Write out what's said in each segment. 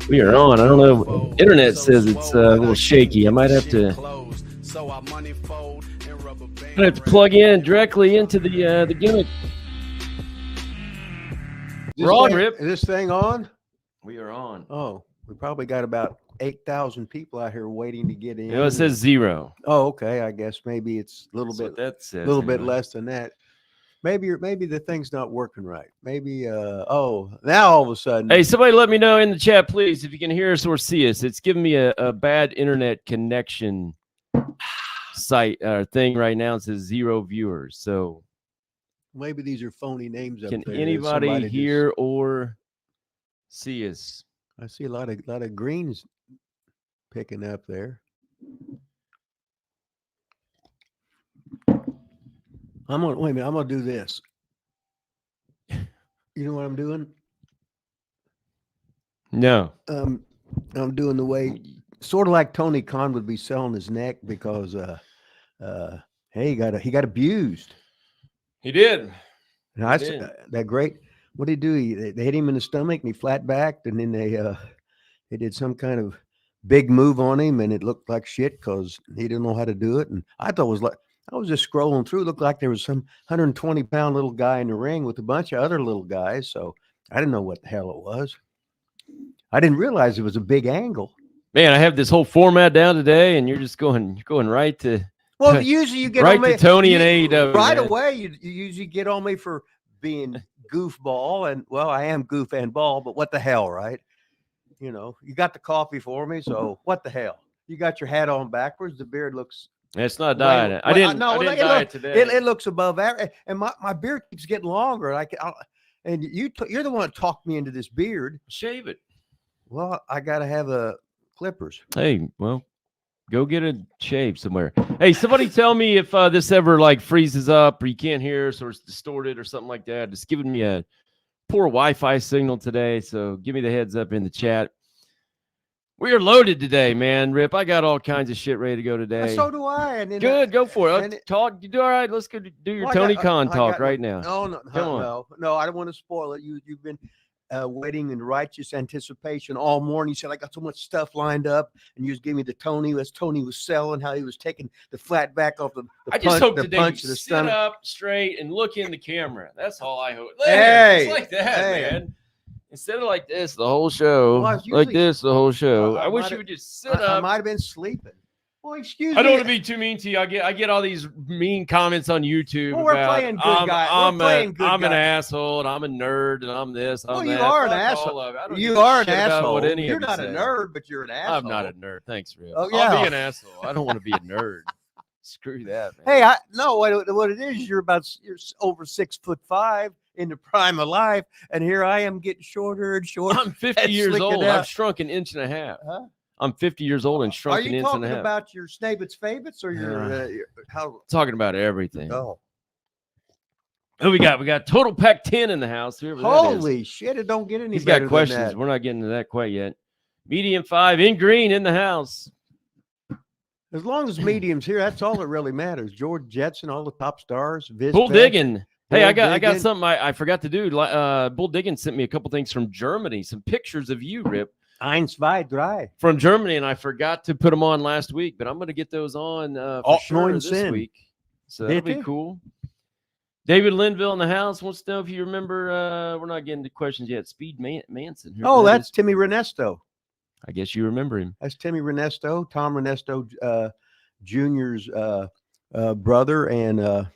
We are on. I don't know. Internet says it's a little shaky. I might have to plug in directly into the gimmick. We're on, Rip. Is this thing on? We are on. Oh, we probably got about 8,000 people out here waiting to get in. You know, it says 0. Oh, okay. I guess maybe it's a little bit. That says, little bit less than that. Maybe the thing's not working right. Maybe now all of a sudden. Hey, somebody let me know in the chat, please, if you can hear us or see us. It's giving me a bad internet connection site thing right now. It says 0 viewers. So maybe these are phony names up can there. anybody hear or see us? I see a lot of greens picking up there. Wait a minute. I'm gonna do this. You know what I'm doing? No. I'm doing the way, sort of like Tony Khan would be selling his neck because hey, he got abused. He did. And that great. What did he do? They hit him in the stomach and he flat backed, and then they did some kind of big move on him, and it looked like shit because he didn't know how to do it. And I thought it was like, I was just scrolling through. It looked like there was some 120-pound little guy in the ring with a bunch of other little guys. So I didn't know what the hell it was. I didn't realize it was a big angle. Man, I have this whole format down today, and you're going right to. Well, usually you get right on me, to Tony and AEW right man. away. You usually get on me for being goofball, and well, I am goof and ball, but what the hell, right? You know, you got the coffee for me, so what the hell? You got your hat on backwards. The beard looks. It's not dying. I didn't dye it today. It looks above average, and my beard keeps getting longer. And you're the one that talked me into this beard. Shave it. Well, I got to have a clippers. Hey, well, go get a shave somewhere. Hey, somebody tell me if this ever like freezes up or you can't hear us or it's distorted or something like that. It's giving me a poor Wi-Fi signal today, so give me the heads up in the chat. We are loaded today, man. Rip, I got all kinds of shit ready to go today. So do I. And good, go for it. Talk. You do all right. Let's go do your Tony Khan talk right now. No, I don't want to spoil it. You've been waiting in righteous anticipation all morning. You said I got so much stuff lined up, and you just gave me the Tony as Tony was selling, how he was taking the flat back off the I punch, just hope the today punch you the sit stomach. up straight and look in the camera. That's all I hope. Hey, it's like that, man. Instead of like this the whole show, like this the whole show. I wish you would just sit up. I might have been sleeping. Well, excuse me. I don't want to be too mean to you. I get all these mean comments on YouTube. Well, we're playing good guy. I'm an asshole, and I'm a nerd, and I'm this. I'm that. You are an asshole. You are an asshole. You're not a nerd, but you're an asshole. I'm not a nerd. Thanks, Real. Oh, yeah. I'll be an asshole. I don't want to be a nerd. Screw that, man. Hey, what it is, you're over 6'5" in the prime of life, and here I am getting shorter and shorter. I'm 50 years old. I've shrunk an inch and a half. Huh? I'm 50 years old and shrunk an inch and a half. Are you talking about your Snabit's favorites or your how? Talking about everything. Oh, we got Total Pack 10 in the house. Holy shit! It don't get any. He's got questions. We're not getting to that quite yet. Medium 5 in green in the house. As long as medium's here, that's all that really matters. George Jetson, all the top stars. Bull Diggin. Hey, I got something I forgot to do. Bull Diggin sent me a couple things from Germany, some pictures of you, Rip. 1, 2, 3. From Germany, and I forgot to put them on last week, but I'm going to get those on for sure this week. So that'll be cool. David Linville in the house wants to know if you remember. We're not getting to questions yet. Speed Manson. Oh, that's Timmy Renesto. I guess you remember him. That's Timmy Renesto, Tom Renesto Jr.'s brother, and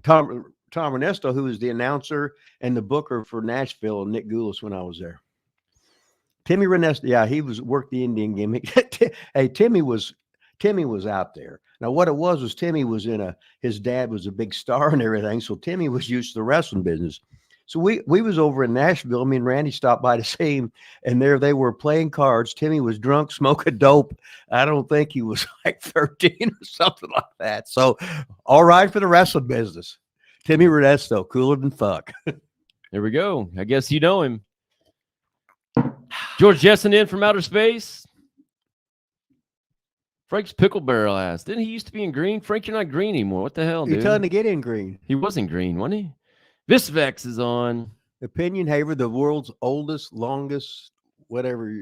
Tom Renesto, who was the announcer and the booker for Nashville and Nick Goulas when I was there. Timmy Renesto, yeah, he worked the Indian gimmick. Hey, Timmy was out there. Now, what it was Timmy was his dad was a big star and everything, so Timmy was used to the wrestling business. So we was over in Nashville. Me and Randy stopped by to see him, and there they were playing cards. Timmy was drunk, smoking dope. I don't think he was like 13 or something like that. So, all right for the wrestling business. Timmy Renesto, cooler than fuck. There we go. I guess you know him. George Jetson in from outer space. Frank's Pickle Barrel asked, didn't he used to be in green? Frank, you're not green anymore. What the hell, dude? You're telling to get in green. He wasn't green, wasn't he? Visvex is on. Opinion Haver, the world's oldest, longest whatever.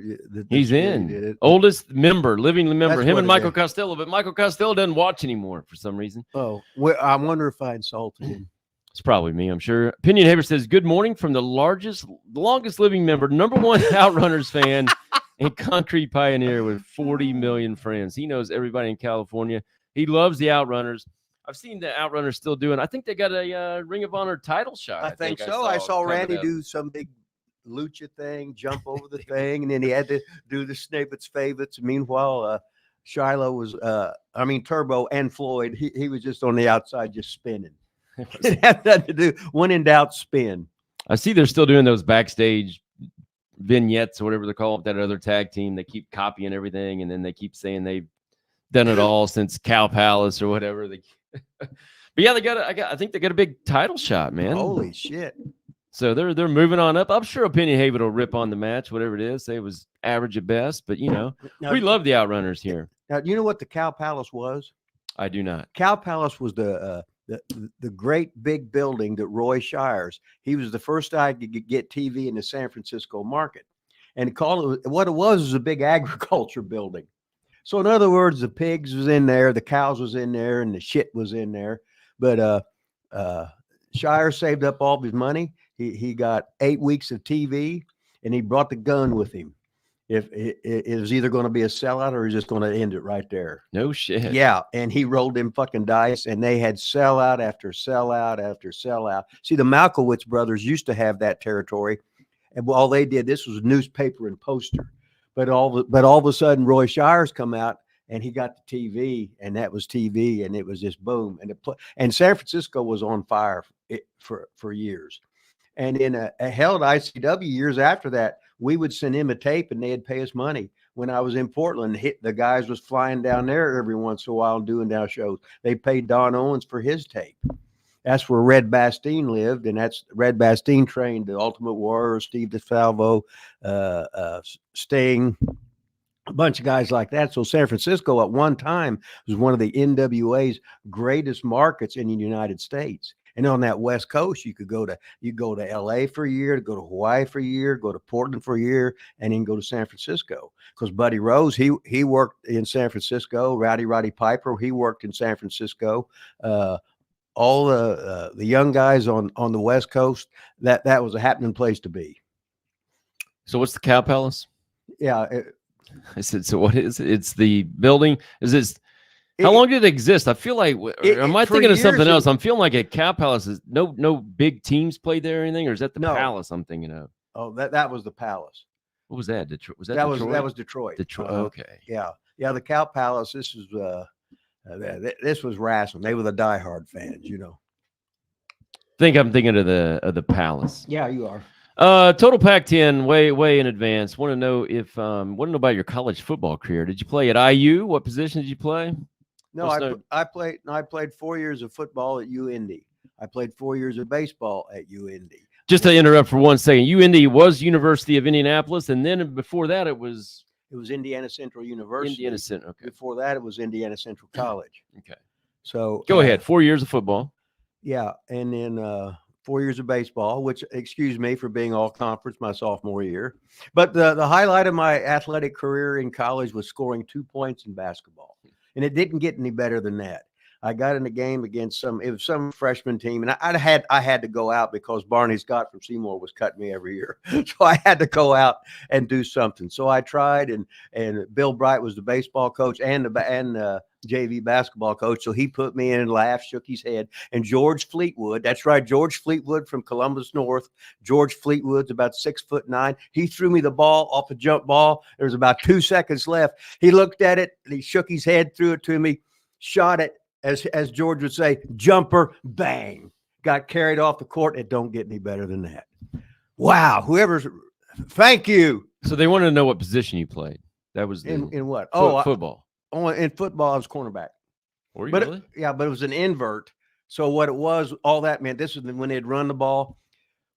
He's in. Oldest member, living member. That's Him what and it Michael is. Costello, but Michael Costello doesn't watch anymore for some reason. Oh, well, I wonder if I insulted him. It's probably me, I'm sure. Opinion Haver says, "Good morning from the longest living member, number one Outrunners fan, and country pioneer with 40 million friends. He knows everybody in California. He loves the Outrunners. I've seen the Outrunners still doing. I think they got a Ring of Honor title shot. I think so. I saw coming Randy up. do some big lucha thing, jump over the thing, and then he had to do the Snippets favorites. Meanwhile, Shiloh was, Turbo and Floyd, he was just on the outside just spinning. It had nothing to do. When in doubt, spin. I see they're still doing those backstage vignettes or whatever they're called. That other tag team, they keep copying everything, and then they keep saying they've done it all since Cow Palace or whatever. But yeah, I think they got a big title shot, man. Holy shit. So they're moving on up. I'm sure Opinion Haven will rip on the match, whatever it is. Say it was average at best, but Now, we love the Outrunners here. Now, you know what the Cow Palace was? I do not. Cow Palace was the great big building that Roy Shires. He was the first guy to get TV in the San Francisco market, and what it was a big agriculture building. So in other words, the pigs was in there, the cows was in there, and the shit was in there. But Shires saved up all of his money. He got 8 weeks of TV, and he brought the gun with him. If it was either going to be a sellout or he's just going to end it right there. No shit. Yeah, and he rolled them fucking dice, and they had sellout after sellout after sellout. See, the Malkowitz brothers used to have that territory, and all they did, this was newspaper and poster. But all of a sudden, Roy Shires come out, and he got the TV, and that was TV, and it was just boom. And San Francisco was on fire for years. And in a held ICW years after that, we would send him a tape and they'd pay us money. When I was in Portland, the guys was flying down there every once in a while doing down shows. They paid Don Owens for his tape. That's where Red Bastien lived, and that's Red Bastien trained the Ultimate Warrior, Steve DeSalvo, Sting, a bunch of guys like that. So San Francisco at one time was one of the NWA's greatest markets in the United States. And on that West Coast, you go to LA for a year, go to Hawaii for a year, go to Portland for a year, and then go to San Francisco. Because Buddy Rose, he worked in San Francisco. Roddy Piper, he worked in San Francisco. All the young guys on the West Coast, that was a happening place to be. So what's the Cow Palace? Yeah. I said, so what is it? It's the building. Is this? How long did it exist? I feel like, am I thinking of something else? I'm feeling like at Cow Palace, is no big teams played there or anything, or is that the Palace I'm thinking of? Oh, that was the Palace. What was that? Detroit? Was that Detroit? That was Detroit. Detroit. Okay. Yeah. The Cow Palace. This was wrestling. They were the diehard fans, I think I'm thinking of the Palace. Yeah, you are. Total Pac-10, way in advance. Want to know about your college football career? Did you play at IU? What position did you play? No, I played 4 years of football at UND. I played 4 years of baseball at UND. Just to interrupt for 1 second, UND was University of Indianapolis, and then before that it was Indiana Central University. Indiana Central. Okay. Before that, it was Indiana Central College. Okay. So go ahead. 4 years of football. Yeah, and then 4 years of baseball, which, excuse me for being all conference my sophomore year. But the highlight of my athletic career in college was scoring 2 points in basketball. And it didn't get any better than that. I got in a game against some freshman team, and I had to go out because Barney Scott from Seymour was cutting me every year. So I had to go out and do something. So I tried, and Bill Bright was the baseball coach and JV basketball coach. So he put me in and laughed, shook his head. And George Fleetwood, that's right, George Fleetwood from Columbus North. George Fleetwood's about 6'9". He threw me the ball off a jump ball. There was about 2 seconds left. He looked at it, and he shook his head, threw it to me, shot it, as George would say, jumper, bang. Got carried off the court. It don't get any better than that. Wow. Thank you. So they wanted to know what position you played. That was in what? Football. In football, I was cornerback. Were you really? But it was an invert. So what it was, all that meant, this was when they'd run the ball,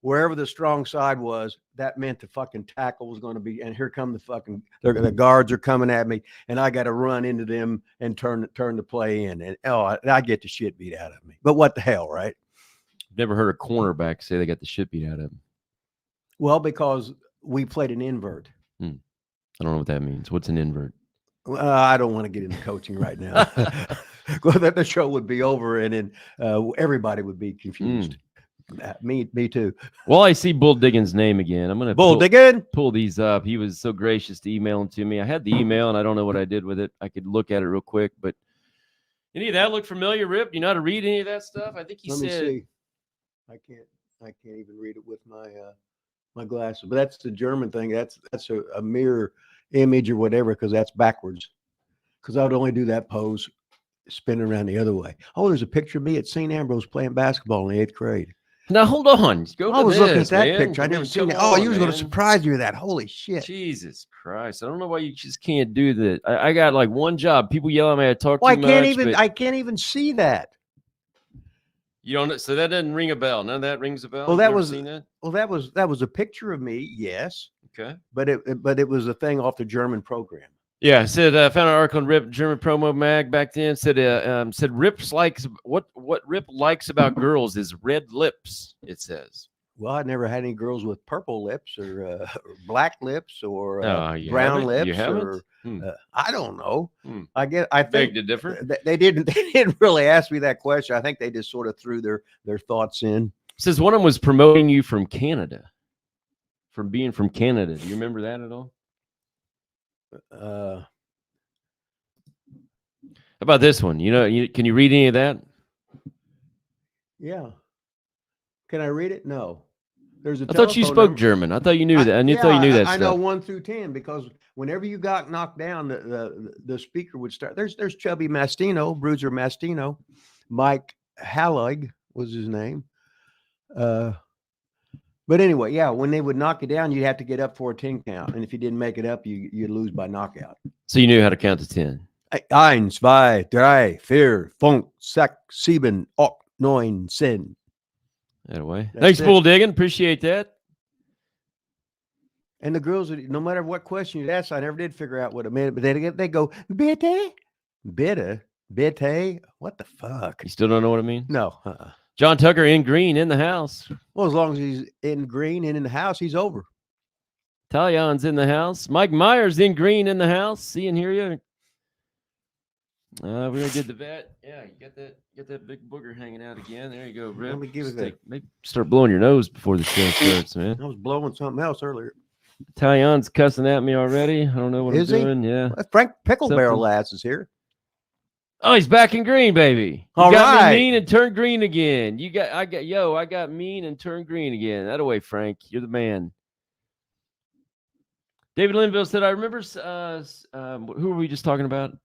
wherever the strong side was, that meant the fucking tackle was going to be, and here come the guards are coming at me, and I got to run into them and turn the play in. And I get the shit beat out of me. But what the hell, right? Never heard a cornerback say they got the shit beat out of them. Well, because we played an invert. I don't know what that means. What's an invert? I don't want to get into coaching right now. Well, then the show would be over, and then everybody would be confused. Me too. Well, I see Bull Diggins' name again. I'm gonna Bull digging. pull these up. He was so gracious to email them to me. I had the email, and I don't know what I did with it. I could look at it real quick, but any of that look familiar, Rip? You know how to read any of that stuff? I think he Let me said. see. I can't even read it with my my glasses. But that's the German thing. That's a mirror image or whatever, because that's backwards. Because I would only do that pose, spin around the other way. Oh, there's a picture of me at St. Ambrose playing basketball in the 8th grade. Now hold on. Go I to was looking at this, that man. picture. I mean, never seen come it. Oh, on, you was going to man. surprise you with that. Holy shit. Jesus Christ! I don't know why you just can't do that. I got like one job. People yell at me. I talk Well, too much. But I can't even see that. you don't. So that doesn't ring a bell. None of that rings a bell. Well, You that never was- seen that. Well, that was a picture of me, yes, Okay. but it was a thing off the German program. Yeah, it said found an article on Rip German promo mag back then. Said Rip's likes what Rip likes about girls is red lips. It says. Well, I never had any girls with purple lips or black lips or You brown haven't? lips You haven't? or Hmm. I don't know. Hmm. I Beg think to differ. they didn't really ask me that question. I think they just sort of threw their thoughts in. Says one of them was promoting you from Canada, from being from Canada. Do you remember that at all? Uh, How about this one? You know, can you read any of that? yeah. Can I read it? No. There's a I thought you telephone spoke number. German. I thought you knew that. I Yeah, thought you knew that I stuff. know 1 through 10 because whenever you got knocked down, the speaker would start. There's Chubby Mastino, Bruiser Mastino, Mike Hallig was his name. But anyway, yeah, when they would knock you down, you'd have to get up for a 10 count, and if you didn't make it up, you'd lose by knockout. So you knew how to count to 10. 1, 2, 3, 4, 5, 6, 7, 8, 9, 10. That way. That's Thanks, it. Bull Digging. Appreciate that. And the girls, no matter what question you'd ask, I never did figure out what it meant. But they go, bitte, bitte. What the fuck? You still don't know what I mean? No. John Tucker in green in the house. Well, as long as he's in green and in the house, he's over. Talion's in the house. Mike Myers in green in the house. See and hear you. We're gonna get the vet. Yeah, you got that big booger hanging out again. There you go, Rip. Let me give Just it maybe start blowing your nose before the show starts, man. I was blowing something else earlier. Talion's cussing at me already. I don't know what Is I'm he? doing. Yeah. Frank Pickle Something. Barrel Lass is here. Oh, he's back in green, baby. You All got right. me mean and turned green again. I got mean and turned green again. That away, Frank. You're the man. David Linville said, I remember who were we just talking about?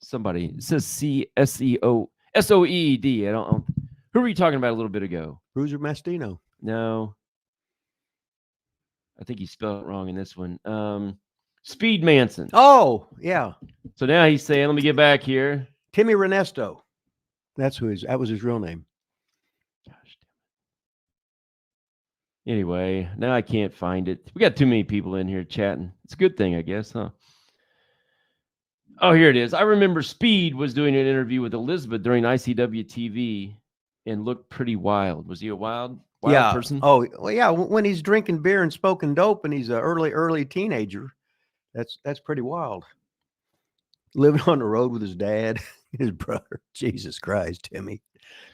Somebody. It says SOED. I don't who were you talking about a little bit ago? Bruiser Mastino. No. I think he spelled it wrong in this one. Speed Manson. Oh, yeah. So now he's saying, let me get back here. Timmy Renesto. That was his real name. Gosh damn it. Anyway, now I can't find it. We got too many people in here chatting. It's a good thing, I guess, huh? Oh, here it is. I remember Speed was doing an interview with Elizabeth during ICW TV and looked pretty wild. Was he a wild person? Oh, well, yeah. When he's drinking beer and smoking dope and he's an early teenager, that's pretty wild. Living on the road with his dad, his brother. Jesus Christ, Timmy.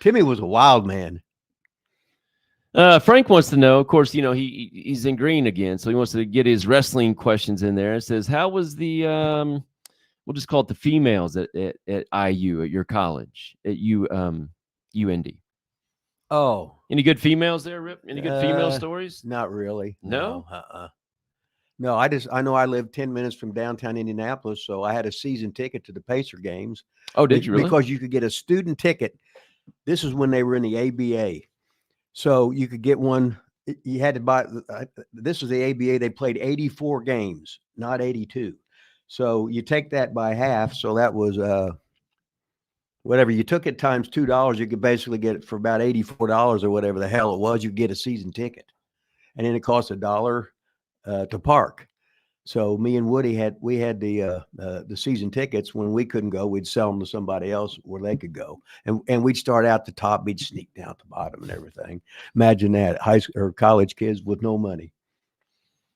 Timmy was a wild man. Frank wants to know, of course, he's in green again, so he wants to get his wrestling questions in there. It says, how was the, we'll just call it the females at IU, at your college, at UND? Oh. Any good females there, Rip? Any good female stories? Not really. No? No, I know I lived 10 minutes from downtown Indianapolis, so I had a season ticket to the Pacer games. Oh, did you really? Because you could get a student ticket. This is when they were in the ABA. So you could get one. You had to buy. This was the ABA. They played 84 games, not 82. So you take that by half. So that was whatever you took it times $2. You could basically get it for about $84 or whatever the hell it was. You get a season ticket, and then it cost $1 to park. So me and Woody had the season tickets. When we couldn't go, we'd sell them to somebody else where they could go, and we'd start out the top, we'd sneak down at the bottom and everything. Imagine that, high school or college kids with no money.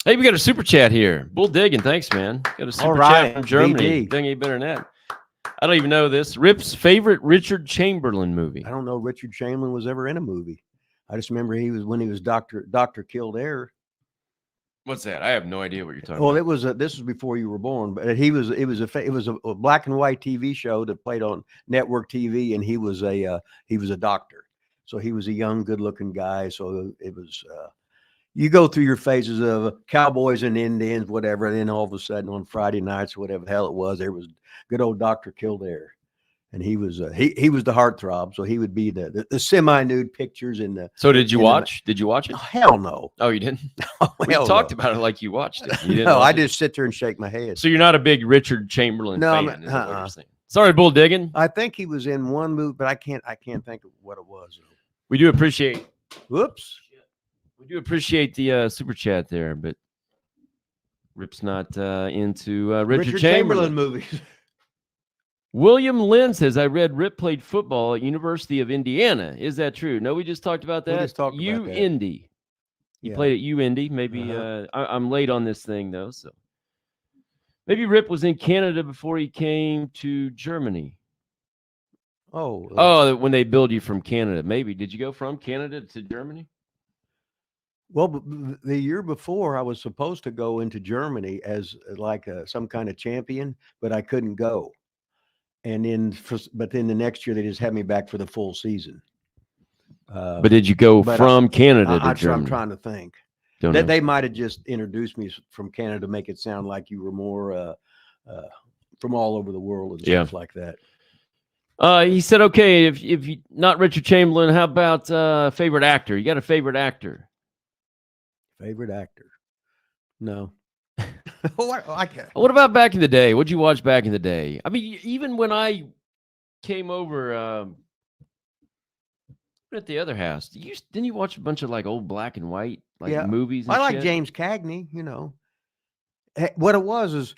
Hey, we got a super chat here. Bull digging. Thanks, man. Got a super right, chat from Germany. BD. Thing ain't better than that. I don't even know this. Rip's favorite Richard Chamberlain movie. I don't know Richard Chamberlain was ever in a movie. I just remember he was Dr. Kildare. What's that? I have no idea what you're talking Well, about. it was this was before you were born, but it was a black and white TV show that played on network TV, and he was a doctor. So he was a young, good-looking guy. So it was you go through your phases of cowboys and Indians, whatever, and then all of a sudden on Friday nights, whatever the hell it was, there was good old Dr. Kildare. And he was he was the heartthrob, so he would be the semi-nude pictures in the. So did you in the- watch? Did you watch it? Oh, hell no! Oh, you didn't? Oh, We hell talked no. about it like you watched it. You didn't No, watch I it? just sit there and shake my head. So you're not a big Richard Chamberlain No, I'm fan, not- is that what you're uh-uh. saying? Sorry, Bull digging. I think he was in one movie, but I can't think of what it was. We do appreciate Whoops. the super chat there, but Rip's not into Richard Chamberlain. movies. William Lynn says, I read Rip played football at University of Indiana. Is that true? No, we just talked about We that. just talked about that. Indy. He Yeah. played at U Indy. Maybe Uh-huh. I'm late on this thing though, so maybe Rip was in Canada before he came to Germany. Oh, when they build you from Canada, maybe. Did you go from Canada to Germany? Well, the year before, I was supposed to go into Germany as like some kind of champion, but I couldn't go. And then the next year they just had me back for the full season. But did you go but from Canada to I'm Germany? trying to think. Don't know. They might have just introduced me from Canada to make it sound like you were more from all over the world and Yeah. stuff like that. He said, okay, if you not Richard Chamberlain, how about favorite actor? You got a favorite actor? Favorite actor? No. I can't. What about back in the day? What'd you watch back in the day? I mean, even when I came over at the other house, didn't you watch a bunch of like old black and white Yeah. movies? And I like shit? James Cagney, What it was is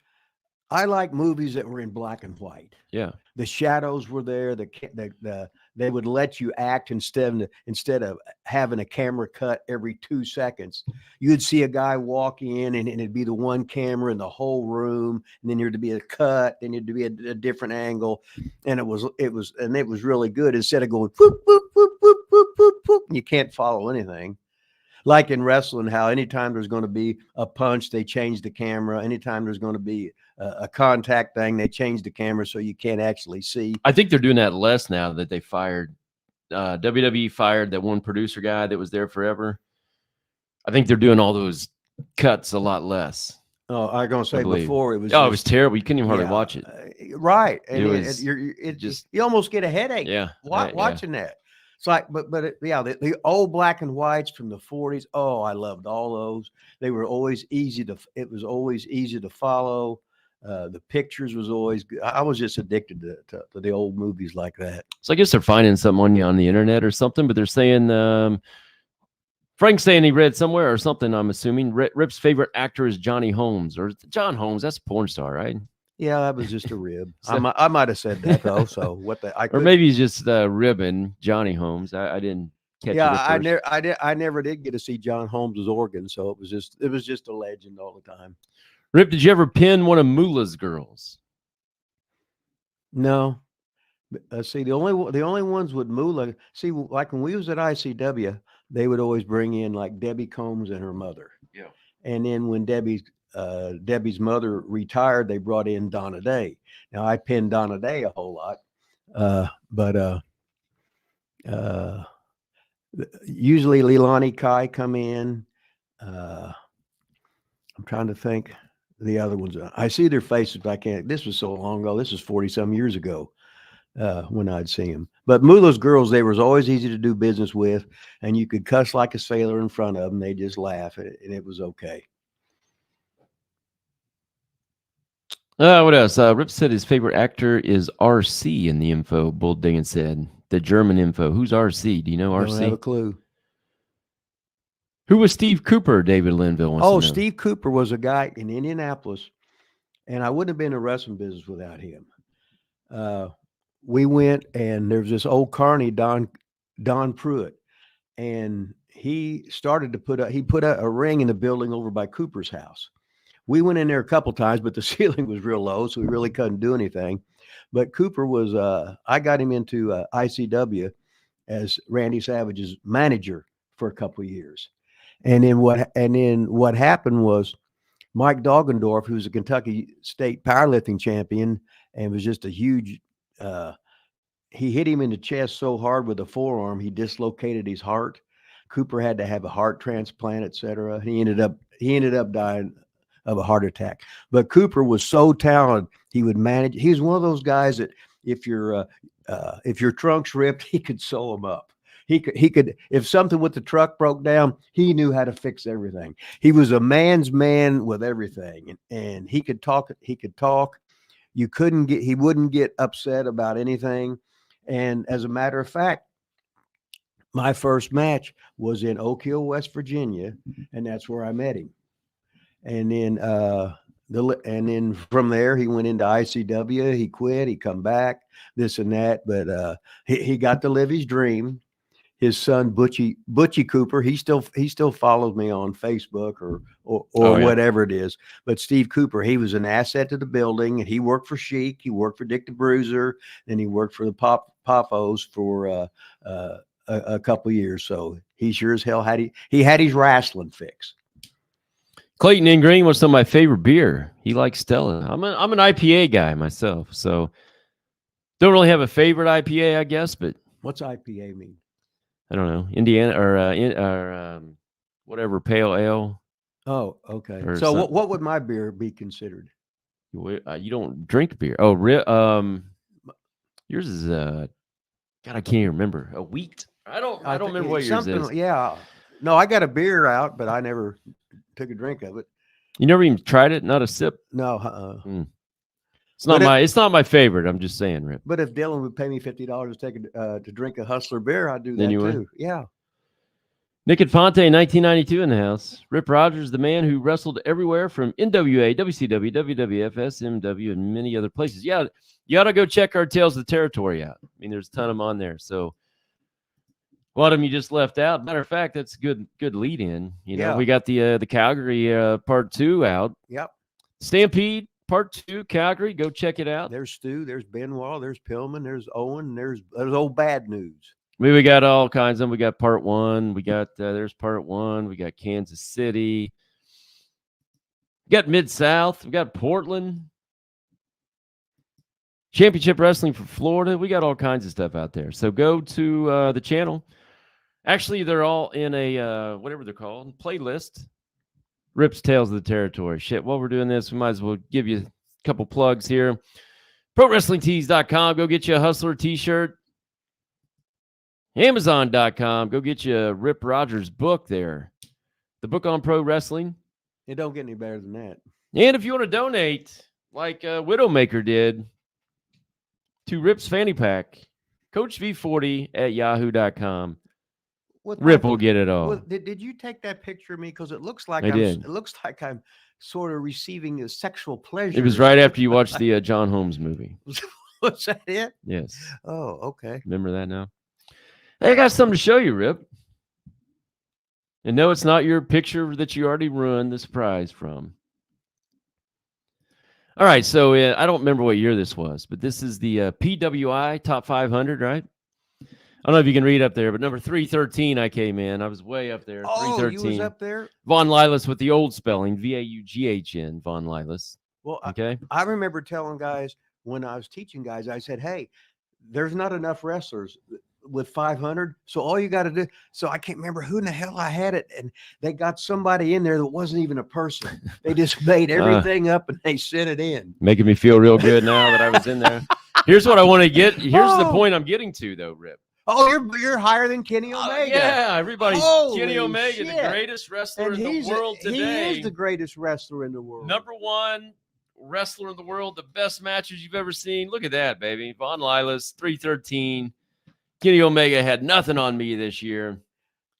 I like movies that were in black and white. Yeah. The shadows were there. They would let you act instead of having a camera cut every 2 seconds. You'd see a guy walk in, and it'd be the one camera in the whole room, and then there'd be a cut, then there'd be a different angle, and it was really good. Instead of going whoop whoop whoop whoop whoop whoop whoop, you can't follow anything. Like in wrestling, how anytime there's going to be a punch, they change the camera. Anytime there's going to be a contact thing, they change the camera so you can't actually see. I think they're doing that less now that they fired WWE fired that one producer guy that was there forever. I think they're doing all those cuts a lot less. Oh, I was going to say believe. before it was. Oh, it was terrible. You couldn't even hardly watch it. Right, and It was you almost get a headache. Yeah. Watching that. It's like, the old black and whites from the 40s. Oh, I loved all those. They were always easy to. It was always easy to follow. The pictures was always good. I was just addicted to the old movies like that. So I guess they're finding something on you on the internet or something, but they're saying Frank's saying he read somewhere or something. I'm assuming Rip's favorite actor is Johnny Holmes or John Holmes. That's a porn star, right? Yeah, that was just a rib. So- I might have said that though. So Or maybe he's just ribbing Johnny Holmes. I didn't catch it. Yeah, at first. I never did get to see John Holmes's organ, so it was just a legend all the time. Rip, did you ever pin one of Moolah's girls? No, see the only ones with Moolah. See, like when we was at ICW, they would always bring in like Debbie Combs and her mother. Yeah. And then when Debbie's mother retired, they brought in Donna Day. Now I pinned Donna Day a whole lot, but usually Leilani Kai come in. I'm trying to think the other ones. I see their faces, but I can't. This was so long ago. This was 40-some years ago when I'd see them. But Moolah's girls, they was always easy to do business with, and you could cuss like a sailor in front of them. They just laugh, and it was okay. What else? Rip said his favorite actor is RC in the info. Bull Diggin said the German info. Who's RC? Do you know Don't have a RC? clue. Who was Steve Cooper? David Linville wants to know. Steve Cooper was a guy in Indianapolis, and I wouldn't have been in the wrestling business without him. We went, and there was this old carny, Don Pruitt, and he started to put a ring in the building over by Cooper's house. We went in there a couple times, but the ceiling was real low, so we really couldn't do anything. But Cooper was, I got him into ICW as Randy Savage's manager for a couple of years. And then what happened was Mike Doggendorf, who's a Kentucky State powerlifting champion and was just a huge, he hit him in the chest so hard with a forearm, he dislocated his heart. Cooper had to have a heart transplant, et cetera. He ended up dying of a heart attack. But Cooper was so talented, he would manage. He was one of those guys that if your trunk's ripped, he could sew them up. He could, if something with the truck broke down, he knew how to fix everything. He was a man's man with everything, and he could talk. He wouldn't get upset about anything. And as a matter of fact, my first match was in Oak Hill, West Virginia, and that's where I met him. And then from there he went into ICW. He quit. He come back, this and that. But he got to live his dream. His son Butchie Cooper, he still follows me on Facebook or whatever it is. But Steve Cooper, he was an asset to the building, and he worked for Sheik. He worked for Dick the Bruiser, and he worked for the Poffos for a couple of years. So he sure as hell had his wrestling fix. Clayton in Green was some of my favorite beer. He likes Stella. I'm an IPA guy myself, so don't really have a favorite IPA, I guess. But what's IPA mean? I don't know. Indiana or whatever, pale ale. Oh, okay. So what would my beer be considered? You don't drink beer. Oh, yours is God, I can't even remember. A wheat. I don't remember what yours is. Yeah. No, I got a beer out, but I never took a drink of it. You never even tried it? Not a sip? No. It's not my favorite. I'm just saying, Rip. But if Dylan would pay me $50 to drink a Hustler beer, I'd do that too. Would? Yeah. Nick Infante, 1992 in the house. Rip Rogers, the man who wrestled everywhere from NWA, WCW, WWF, SMW, and many other places. Yeah, you ought to go check our Tales of the Territory out. I mean, there's a ton of them on there. So a lot of them you just left out. Matter of fact, that's good lead in. You know, we got the Calgary part 2 out. Yep. Stampede part 2, Calgary. Go check it out. There's Stu, there's Benoit, there's Pillman, there's Owen, there's old Bad News. We got all kinds of them. We got part 1. We got there's part 1. We got Kansas City. We got Mid-South. We got Portland. Championship Wrestling for Florida. We got all kinds of stuff out there. So go to the channel. Actually, they're all in a whatever they're called, playlist. Rip's Tales of the Territory. Shit, while we're doing this, we might as well give you a couple plugs here. ProWrestlingTees.com. Go get you a Hustler t-shirt. Amazon.com. Go get you a Rip Rogers book there. The book on pro wrestling. It don't get any better than that. And if you want to donate, like Widowmaker did, to Rip's Fanny Pack, Coach V40 at yahoo.com. Rip will get it all. Did you take that picture of me? Because it looks like it looks like I'm sort of receiving a sexual pleasure. It was right after you watched the John Holmes movie. Was that it? Yes. Oh, okay. Remember that now? Hey, I got something to show you, Rip. And no, it's not your picture that you already ruined the surprise from. All right, so I don't remember what year this was, but this is the PWI Top 500, right? I don't know if you can read up there, but number 313 I came in. I was way up there. Oh, 313. you was up there? Von Lilas with the old spelling, V-A-U-G-H-N, Von Lilas. Well, okay. I remember telling guys when I was teaching guys, I said, hey, there's not enough wrestlers with 500. So all you got to do. So I can't remember who in the hell I had it. And they got somebody in there that wasn't even a person. They just made everything up and they sent it in. Making me feel real good now that I was in there. Here's what I want to get. Here's the point I'm getting to, though, Rip. Oh, you're higher than Kenny Omega. Yeah, everybody's Holy Kenny Omega, shit. the greatest wrestler in the world today. He is the greatest wrestler in the world. Number 1 wrestler in the world, the best matches you've ever seen. Look at that, baby. Von Lilas, 313. Kenny Omega had nothing on me this year.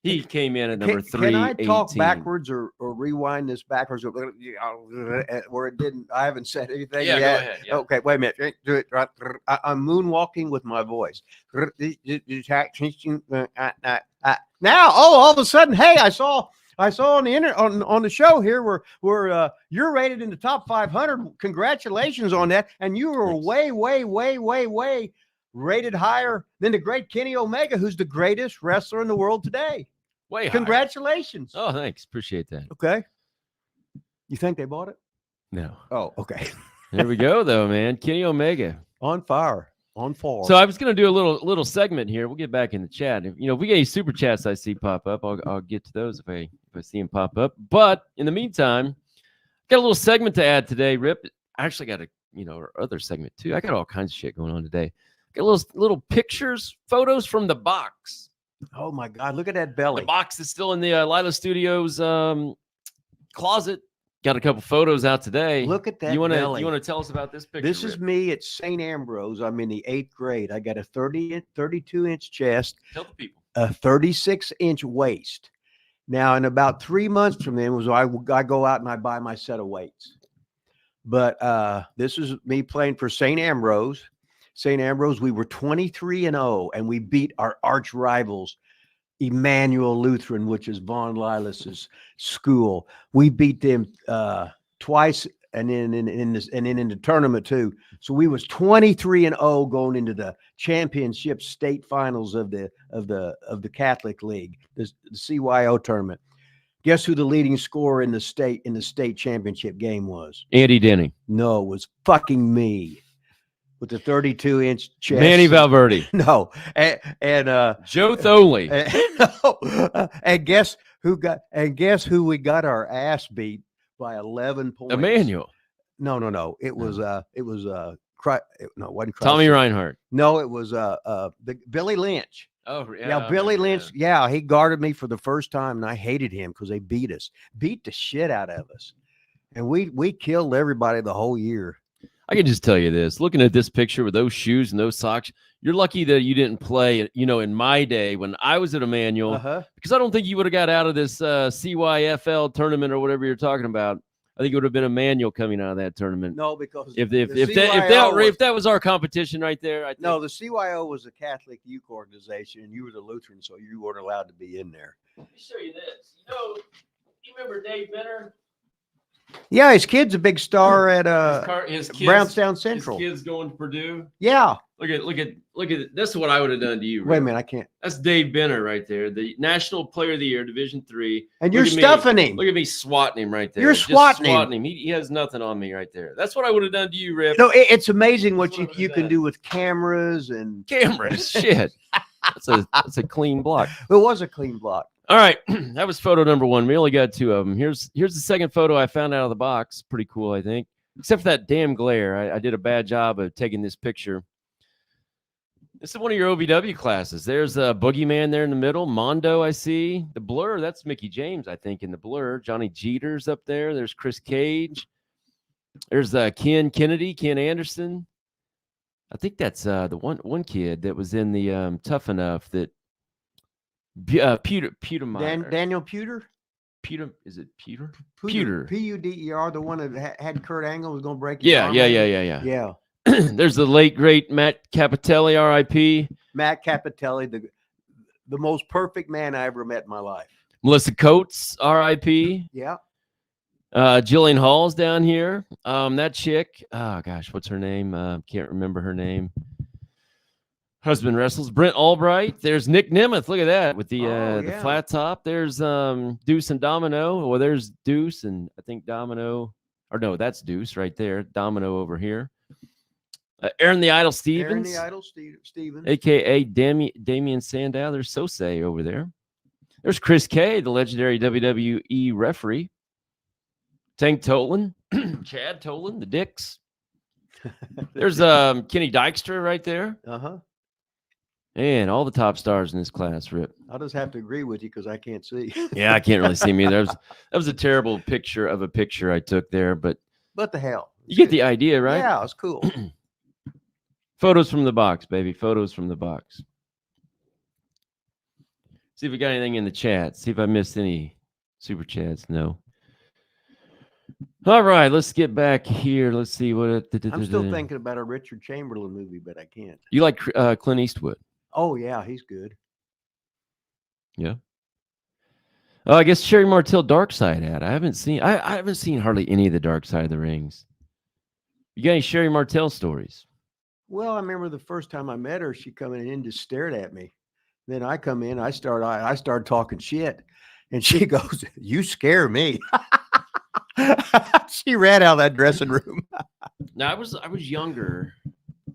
He came in at number Can I talk 318. backwards or rewind this backwards where it didn't? I haven't said anything Yeah, yet. go ahead. Yeah. Okay, wait a minute. Do it. I'm moonwalking with my voice. Now, all of a sudden, hey, I saw on the on the show here where you're rated in the top 500. Congratulations on that, and you were Thanks. way rated higher than the great Kenny Omega, who's the greatest wrestler in the world today. Way higher. Congratulations. Oh, thanks. Appreciate that. Okay. You think they bought it? No. Oh, okay. There we go, though, man. Kenny Omega. On fire. On fire. So I was going to do a little segment here. We'll get back in the chat. If we get any super chats I see pop up, I'll get to those if I see them pop up. But in the meantime, got a little segment to add today, Rip. I actually got our other segment too. I got all kinds of shit going on today. Got little pictures, photos from the box. Oh my God, look at that belly. The box is still in the Lila Studios closet. Got a couple photos out today. Look at that You want belly. to tell us about this picture? This is Rip? me at St. Ambrose. I'm in the 8th grade. I got a 32-inch chest, Tell the people. a 36-inch waist. Now, in about 3 months from then was I go out and I buy my set of weights. But this is me playing for St. Ambrose. St. Ambrose, we were 23-0, and we beat our arch rivals, Emmanuel Lutheran, which is Von Lilas's school. We beat them twice, and then in the tournament too. So we was 23-0 going into the championship state finals of the Catholic League, the CYO tournament. Guess who the leading scorer in the state championship game was? Andy Denny. No, it was fucking me. With the 32-inch chest. Manny Valverde. No. And Joe Tholey. and guess who we got our ass beat by 11 points. Emmanuel. No. It was no, it wasn't Christ. Tommy Reinhardt. No, it was Billy Lynch. Oh, Yeah, Billy Lynch. Yeah, he guarded me for the first time, and I hated him because they beat the shit out of us. And we killed everybody the whole year. I can just tell you this. Looking at this picture with those shoes and those socks, you're lucky that you didn't play, in my day when I was at Emmanuel, because I don't think you would have got out of this CYFL tournament or whatever you're talking about. I think it would have been Emmanuel coming out of that tournament. No, because if that was our competition right there, I think. No, the CYO was a Catholic youth organization, and you were the Lutheran, so you weren't allowed to be in there. Let me show you this. You remember Dave Benner? Yeah, his kid's a big star at his kids, Brownstown Central. His kids going to Purdue. Yeah. Look at this is what I would have done to you. Wait a minute, I can't. That's Dave Benner right there, the National Player of the Year, Division III. And you're stuffing him. Look at me swatting him right there. You're swatting him. He has nothing on me right there. That's what I would have done to you, Rip. No, it's amazing what you can do with cameras and shit. That's a clean block. It was a clean block. All right, that was photo number one. We only got two of them. Here's the second photo I found out of the box. Pretty cool, I think. Except for that damn glare. I did a bad job of taking this picture. This is one of your OVW classes. There's a Boogeyman there in the middle. Mondo, I see. The Blur, that's Mickey James, I think, in the Blur. Johnny Jeter's up there. There's Chris Cage. There's Ken Kennedy, Ken Anderson. I think that's the one kid that was in the Tough Enough that Pewter Daniel Pewter? Pewter, is it Pewter? Pewter. Puder, the one that had Kurt Angle was going to break. Yeah. There's the late great Matt Capitelli, R.I.P. Matt Capitelli, the most perfect man I ever met in my life. Melissa Coates, R.I.P. Yeah. Jillian Hall's down here. That chick, oh gosh, what's her name? Can't remember her name. Husband wrestles. Brent Albright. There's Nick Nemeth. Look at that with the flat top. There's Deuce and Domino. Well, there's Deuce and I think Domino. Or no, that's Deuce right there. Domino over here. Aaron the Idol Stevens. Aaron the Idol Stevens. A.K.A. Damian Sandow. There's Sosei over there. There's Chris K., the legendary WWE referee. Tank Tolan. Chad Tolan, the Dicks. There's Kenny Dykstra right there. Uh-huh. And all the top stars in this class, Rip. I'll just have to agree with you because I can't see. Yeah, I can't really see me. That was a terrible picture of a picture I took there, but the hell. You get the idea, right? Yeah, it's cool. Photos from the box, baby. Photos from the box. See if we got anything in the chat. See if I missed any super chats. No. All right, let's get back here. Let's see what. I'm still thinking about a Richard Chamberlain movie, but I can't. You like Clint Eastwood? Oh yeah, he's good. Yeah. Oh, I guess Sherry Martell Dark Side ad. I haven't seen hardly any of the Dark Side of the Rings. You got any Sherry Martell stories? Well, I remember the first time I met her, she coming in just stared at me. Then I come in, I start talking shit, and she goes, "You scare me." She ran out of that dressing room. Now I was younger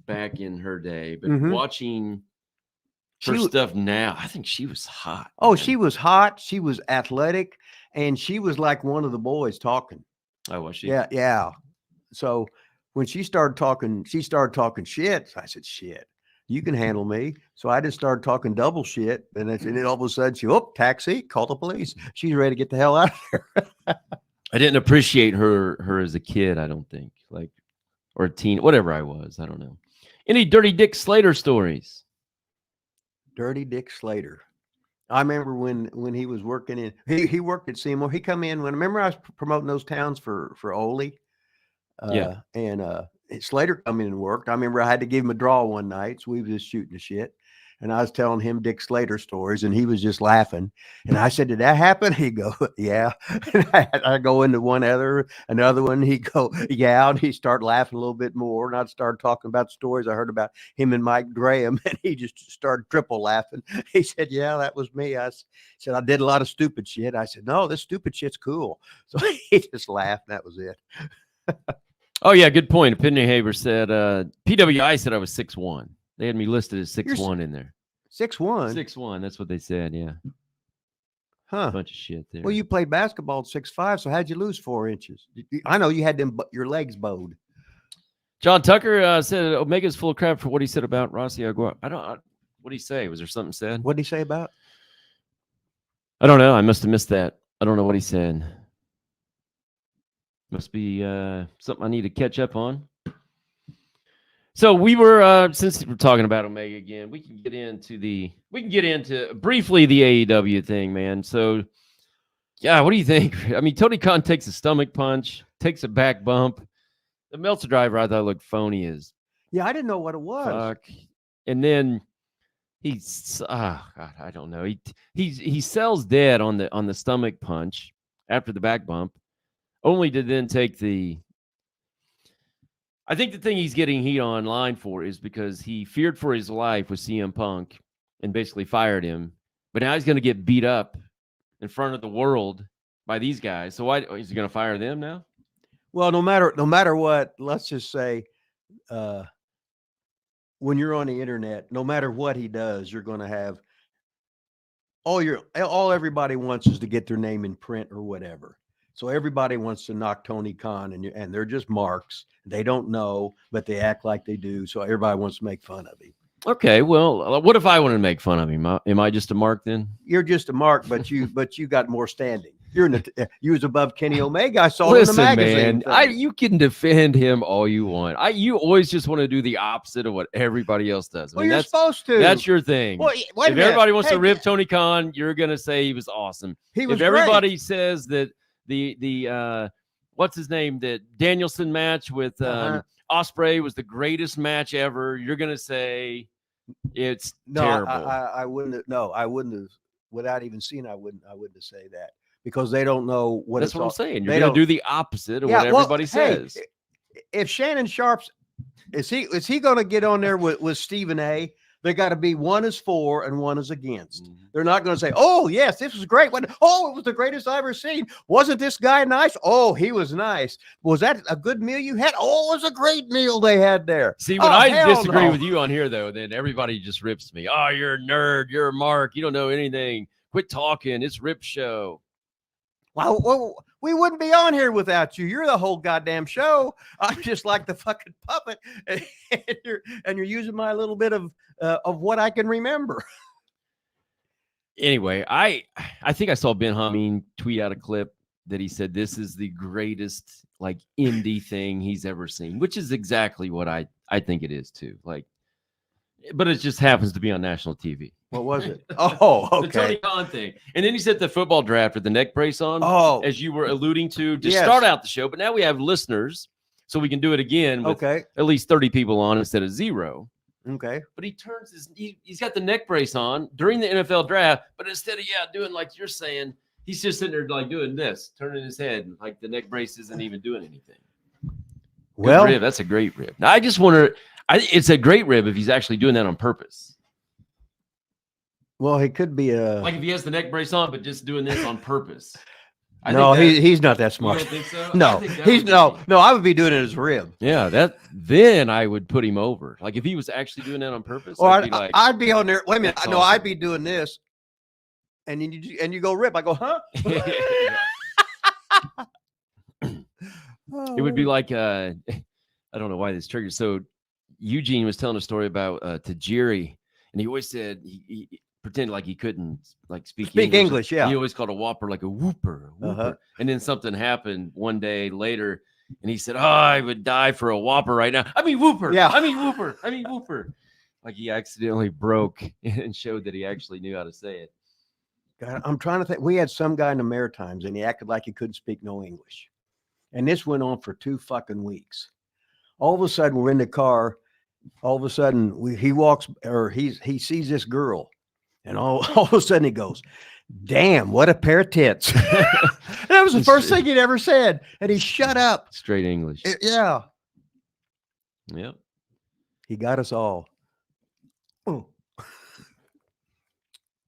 back in her day, but Mhm. watching her She wa- stuff now, I think she was hot. Oh, man. she was hot. She was athletic, and she was like one of the boys talking. Oh, was she? Yeah, yeah. So when she started talking shit. I said, "Shit, you can handle me." So I just started talking double shit, and then all of a sudden she, taxi, call the police. She's ready to get the hell out of there. I didn't appreciate her as a kid, I don't think. Like, or a teen, whatever I was. I don't know. Any Dirty Dick Slater stories? Dirty Dick Slater. I remember when he was working in he worked at Seymour. He come in when remember I was promoting those towns for Ole. Yeah. And Slater come in and worked. I remember I had to give him a draw one night, so we was just shooting the shit. And I was telling him Dick Slater stories, and he was just laughing. And I said, "Did that happen?" He'd go, "Yeah." And I go into another one. He'd go, "Yeah," and he'd start laughing a little bit more. And I'd start talking about stories I heard about him and Mike Graham, and he just started triple laughing. He said, "Yeah, that was me." Said, "I did a lot of stupid shit." I said, "No, this stupid shit's cool." So he just laughed. And that was it. Oh, yeah, good point. Opinion Haber said, PWI said I was 6'1". They had me listed as 6'1" in there. 6'1". 6'1", that's what they said, yeah. Huh. Bunch of shit there. Well, you played basketball at 6'5", so how'd you lose 4 inches? I know you had your legs bowed. John Tucker said Omega's full of crap for what he said about Rossi Aguirre. What did he say? Was there something said? What did he say about? I don't know. I must have missed that. I don't know what he said. Must be something I need to catch up on. So we were since we're talking about Omega again, we can get into briefly the AEW thing, man. So yeah, what do you think? I mean, Tony Khan takes a stomach punch, takes a back bump. The Meltzer driver I thought looked phony as Yeah, I didn't know what it was. fuck. And then he's God, I don't know. He sells dead on the stomach punch after the back bump, only to then take the. I think the thing he's getting heat online for is because he feared for his life with CM Punk and basically fired him, but now he's going to get beat up in front of the world by these guys. So why is he going to fire them now? Well, no matter what, let's just say, when you're on the internet, no matter what he does, you're going to have all everybody wants is to get their name in print or whatever. So everybody wants to knock Tony Khan, and they're just marks. They don't know, but they act like they do. So everybody wants to make fun of him. Okay, well, what if I want to make fun of him? Am I just a mark then? You're just a mark, but you got more standing. You was above Kenny Omega. I saw Listen, it in the magazine. man, you can defend him all you want. You always just want to do the opposite of what everybody else does. Well, you're supposed to. That's your thing. Well, if everybody wants to rip Tony Khan, you're gonna say he was awesome. He was if everybody great. says that the what's his name, the Danielson match with Ospreay was the greatest match ever, you're gonna say it's terrible. I wouldn't have. No, I wouldn't have. Without even seeing, I wouldn't have say that because they don't know what. That's what I'm saying. You're gonna gonna do the opposite of what everybody says. Hey, if Shannon Sharp's is he gonna get on there with Stephen A? They got to be one is for and one is against. Mm-hmm. They're not going to say, "Oh yes, this was great." Oh, it was the greatest I've ever seen. Wasn't this guy nice? Oh, he was nice. Was that a good meal you had? Oh, it was a great meal they had there. See, when I disagree with you on here, though, then everybody just rips me. Oh, you're a nerd. You're a mark. You don't know anything. Quit talking. It's Rip Show. Well, we wouldn't be on here without you. You're the whole goddamn show. I'm just like the fucking puppet, and you're using my little bit of what I can remember. Anyway, I think I saw Ben Hameen tweet out a clip that he said this is the greatest like indie thing he's ever seen, which is exactly what I think it is too. Like, but it just happens to be on national TV. What was it? Oh, The Tony okay. Khan thing. And then he said the football draft with the neck brace on, Oh, as you were alluding to Yes. start out the show. But now we have listeners, so we can do it again with okay. at least 30 people on instead of 0. Okay. But he turns he's got the neck brace on during the NFL draft, but instead of doing like you're saying, he's just sitting there like doing this, turning his head like the neck brace isn't even doing anything. Good Well, rib. That's a great rib. Now, I just wonder, it's a great rib if he's actually doing that on purpose. he could be a. Like if he has the neck brace on, but just doing this on purpose. No, think that- he's not that You smart. don't think so? No, I think that he's would no. be- I would be doing it as rib. Yeah, then I would put him over. Like if he was actually doing that on purpose, Or I'd be like, I'd be on there. Wait a minute. That's No, awesome. I'd be doing this, and you go rib. I go, huh? it would be like I don't know why this triggered. So Eugene was telling a story about Tajiri, and he always said he pretended like he couldn't like speak English. Yeah. He always called a whopper like a whooper, whooper. Uh-huh. And then something happened one day later, and he said, "Oh, I would die for a whopper right now. I mean whooper. Yeah. I mean whooper. I mean whooper." Like he accidentally broke and showed that he actually knew how to say it. God, I'm trying to think. We had some guy in the Maritimes, and he acted like he couldn't speak no English, and this went on for 2 fucking weeks. All of a sudden, we're in the car. All of a sudden, he walks, or he sees this girl, and all of a sudden he goes, "Damn, what a pair of tits!" That was the first thing he'd ever said, and he shut up. Straight English. Yeah, Yep. he got us all. Oh.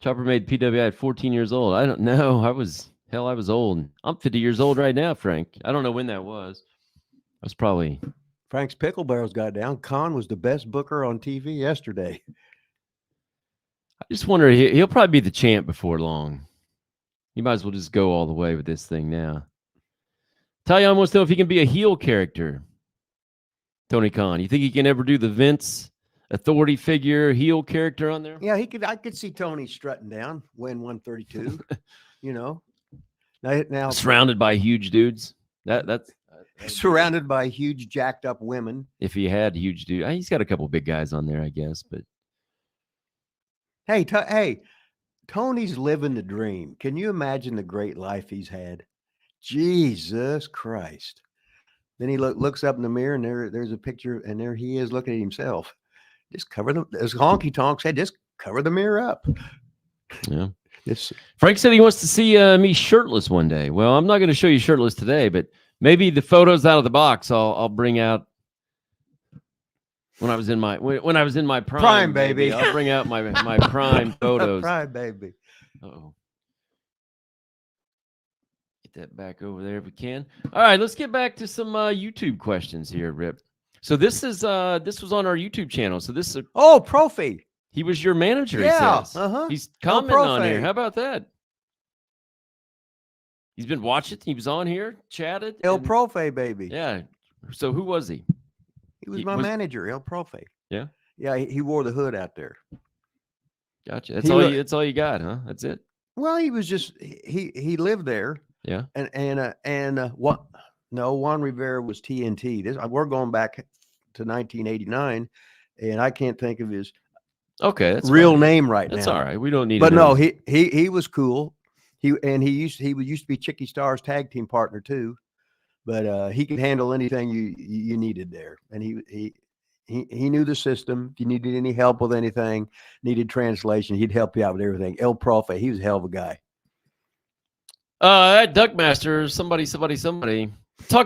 Chopper made PWI at 14 years old. I don't know. I was old. I'm 50 years old right now, Frank. I don't know when that was. I was probably. Frank's Pickle Barrels got down. Khan was the best booker on TV yesterday. I just wonder, he'll probably be the champ before long. You might as well just go all the way with this thing now. Talion wants to know if he can be a heel character. Tony Khan, you think he can ever do the Vince authority figure heel character on there? Yeah, I could see Tony strutting down, win 132. You know, now Surrounded by huge dudes. That's surrounded by huge jacked up women. if he had huge dude. He's got a couple big guys on there, I guess, but Hey, Tony's living the dream. Can you imagine the great life he's had? Jesus Christ. Then he looks up in the mirror, and there's a picture, and there he is looking at himself. Just cover the, as Honky Tonk said, just cover the mirror up. yeah. It's, Frank said he wants to see me shirtless one day. Well, I'm not going to show you shirtless today, but maybe the photos out of the box I'll bring out when I was in my prime, baby. I'll bring out my prime photos. Prime baby. Uh-oh. Get that back over there if we can. All right, let's get back to some YouTube questions here, Rip. So this was on our YouTube channel. So this is Oh, Profi. he was your manager. Yeah. He says. Uh-huh. He's commenting on here. Profi. How about that? He's been watching. He was on here, chatted. El and- Profe, baby. Yeah. So who was he? He was He my was- manager, El Profe. Yeah? Yeah, he wore the hood out there. Gotcha. That's He all. wa- That's all you got, huh? That's it. Well, he was just he lived there. Yeah. And what? No, Juan Rivera was TNT. We're going back to 1989, and I can't think of his Okay. That's real fine. name right That's now. all right. We don't need. But to no, know. he was cool. He used to be Chicky Star's tag team partner too. But he could handle anything you needed there, and he knew the system. If you needed any help with anything, needed translation, he'd help you out with everything. El Profe, he was a hell of a guy. That Duckmaster, somebody.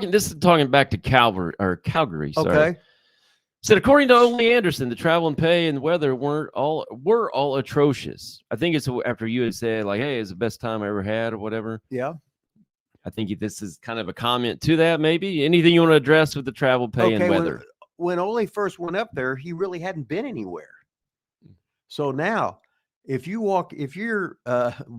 This is talking back to Calgary. Sorry. Okay. Said according to Ole Anderson, the travel and pay and weather were all atrocious. I think it's after you had said like, "Hey, it's the best time I ever had" or whatever. Yeah. I think this is kind of a comment to that. Maybe anything you want to address with the travel pay and weather. When Ole first went up there, he really hadn't been anywhere. So now, if you're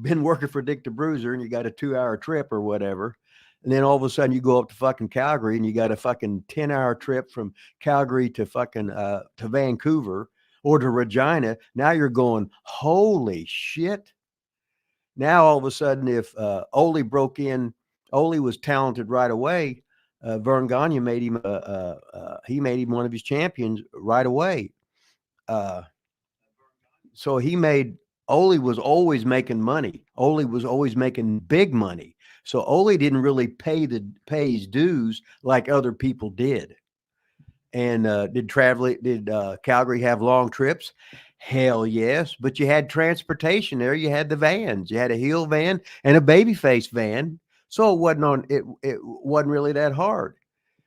been working for Dick the Bruiser and you got a 2-hour trip or whatever, and then all of a sudden you go up to fucking Calgary and you got a fucking 10-hour trip from Calgary to fucking to Vancouver or to Regina, now you're going, holy shit. Now all of a sudden, if Ole broke in, Ole was talented right away. Vern Gagne made him he made him one of his champions right away. So he made Ole was always making money. Ole was always making big money. So Ole didn't really pay his dues like other people did. And did Calgary have long trips? Hell yes. But you had transportation there. You had the vans. You had a heel van and a babyface van. So it wasn't really that hard.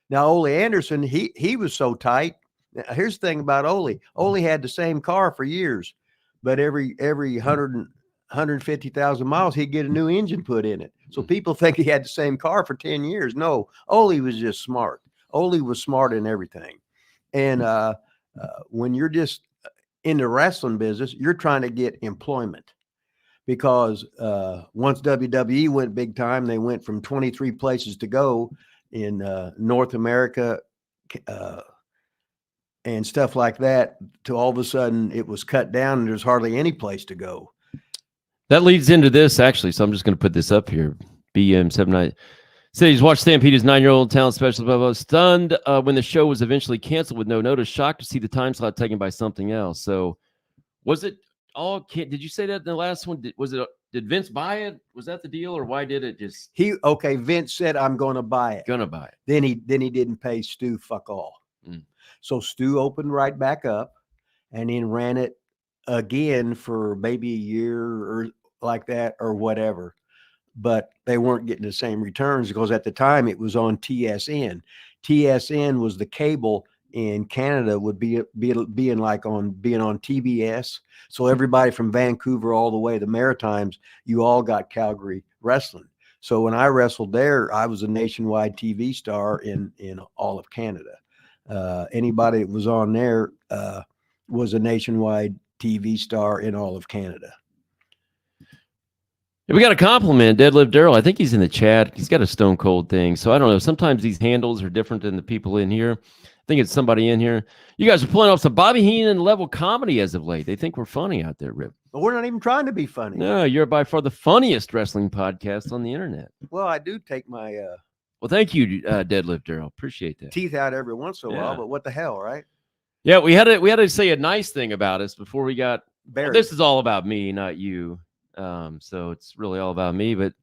Now Ole Anderson, he was so tight. Now, here's the thing about Ole. Ole had the same car for years, but every 150,000 miles, he'd get a new engine put in it. So people think he had the same car for 10 years. No, Ole was just smart. Ole was smart in everything. And when you're just in the wrestling business, you're trying to get employment. Because once WWE went big time, they went from 23 places to go in North America and stuff like that to all of a sudden it was cut down and there's hardly any place to go. That leads into this, actually. So I'm just going to put this up here. BM79 said he's watched Stampede's 9-year-old talent specialist, blah, blah, stunned when the show was eventually canceled with no notice, shocked to see the time slot taken by something else. So was it all, did you say that in the last one? Did Vince buy it? Was that the deal, or why did it just? Vince said, I'm going to buy it. Gonna buy it. Then he didn't pay Stu fuck all. So Stu opened right back up and then ran it again for maybe a year or like that or whatever. But they weren't getting the same returns because at the time it was on TSN. TSN was the cable in Canada would being on TBS. So everybody from Vancouver all the way to the Maritimes, you all got Calgary wrestling. So when I wrestled there, I was a nationwide TV star in all of Canada. Anybody that was on there was a nationwide TV star in all of Canada. We got a compliment, Deadlift Daryl. I think he's in the chat. He's got a Stone Cold thing. So I don't know. Sometimes these handles are different than the people in here. I think it's somebody in here. You guys are pulling off some Bobby Heenan level comedy as of late. They think we're funny out there, Rip. But we're not even trying to be funny. No, you're by far the funniest wrestling podcast on the internet. Well, I do take my well, thank you, Deadlift Daryl. Appreciate that. Teeth out every once in a while, but what the hell, right? Yeah, we had to say a nice thing about us before we got buried. Well, this is all about me, not you. So it's really all about me. But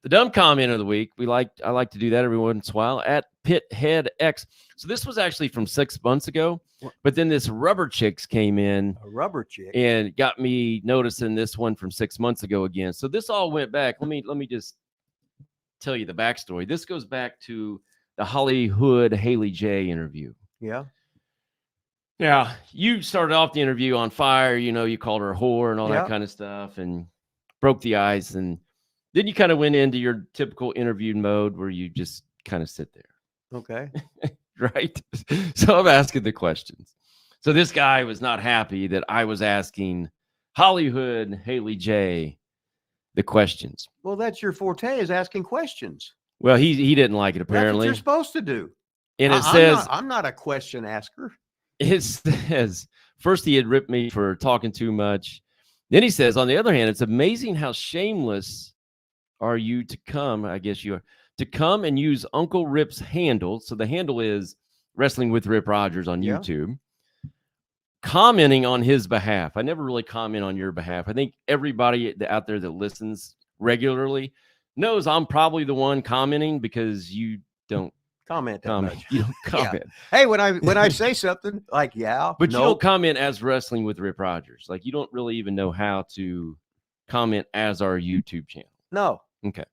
the dumb comment of the week, I like to do that every once in a while at PitheadX. So this was actually from 6 months ago, but then this Rubber Chicks came in. A rubber chick. And got me noticing this one from 6 months ago again. So this all went back. Let me just tell you the backstory. This goes back to the Hollywood Haley J interview. Yeah. Yeah. You started off the interview on fire. You know, you called her a whore and all that kind of stuff and broke the ice. And then you kind of went into your typical interview mode where you just kind of sit there. Okay. Right. So I'm asking the questions. So this guy was not happy that I was asking Hollywood Haley J the questions. Well, that's your forte, is asking questions. Well, he didn't like it, apparently. That's what you're supposed to do. And it says, I'm not a question asker. It says, first he had ripped me for talking too much. Then he says, on the other hand, it's amazing how shameless are you to come, I guess you are, to come and use Uncle Rip's handle. So the handle is Wrestling with Rip Rogers on YouTube. Commenting on his behalf. I never really comment on your behalf. I think everybody out there that listens regularly knows I'm probably the one commenting because you don't comment that much. You don't comment. Hey, when I say something like but you don't comment as Wrestling with Rip Rogers. Like you don't really even know how to comment as our YouTube channel. No. Okay.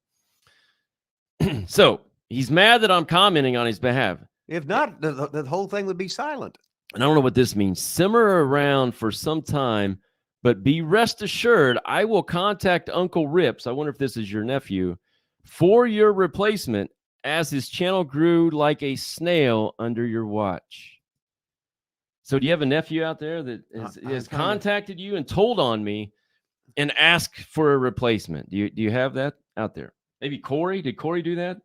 So he's mad that I'm commenting on his behalf. If not, the whole thing would be silent. And I don't know what this means. Simmer around for some time, but be rest assured, I will contact Uncle Rips. I wonder if this is your nephew for your replacement as his channel grew like a snail under your watch. So do you have a nephew out there that has contacted you and told on me and asked for a replacement? Do you have that out there? Maybe Corey? Did Corey do that?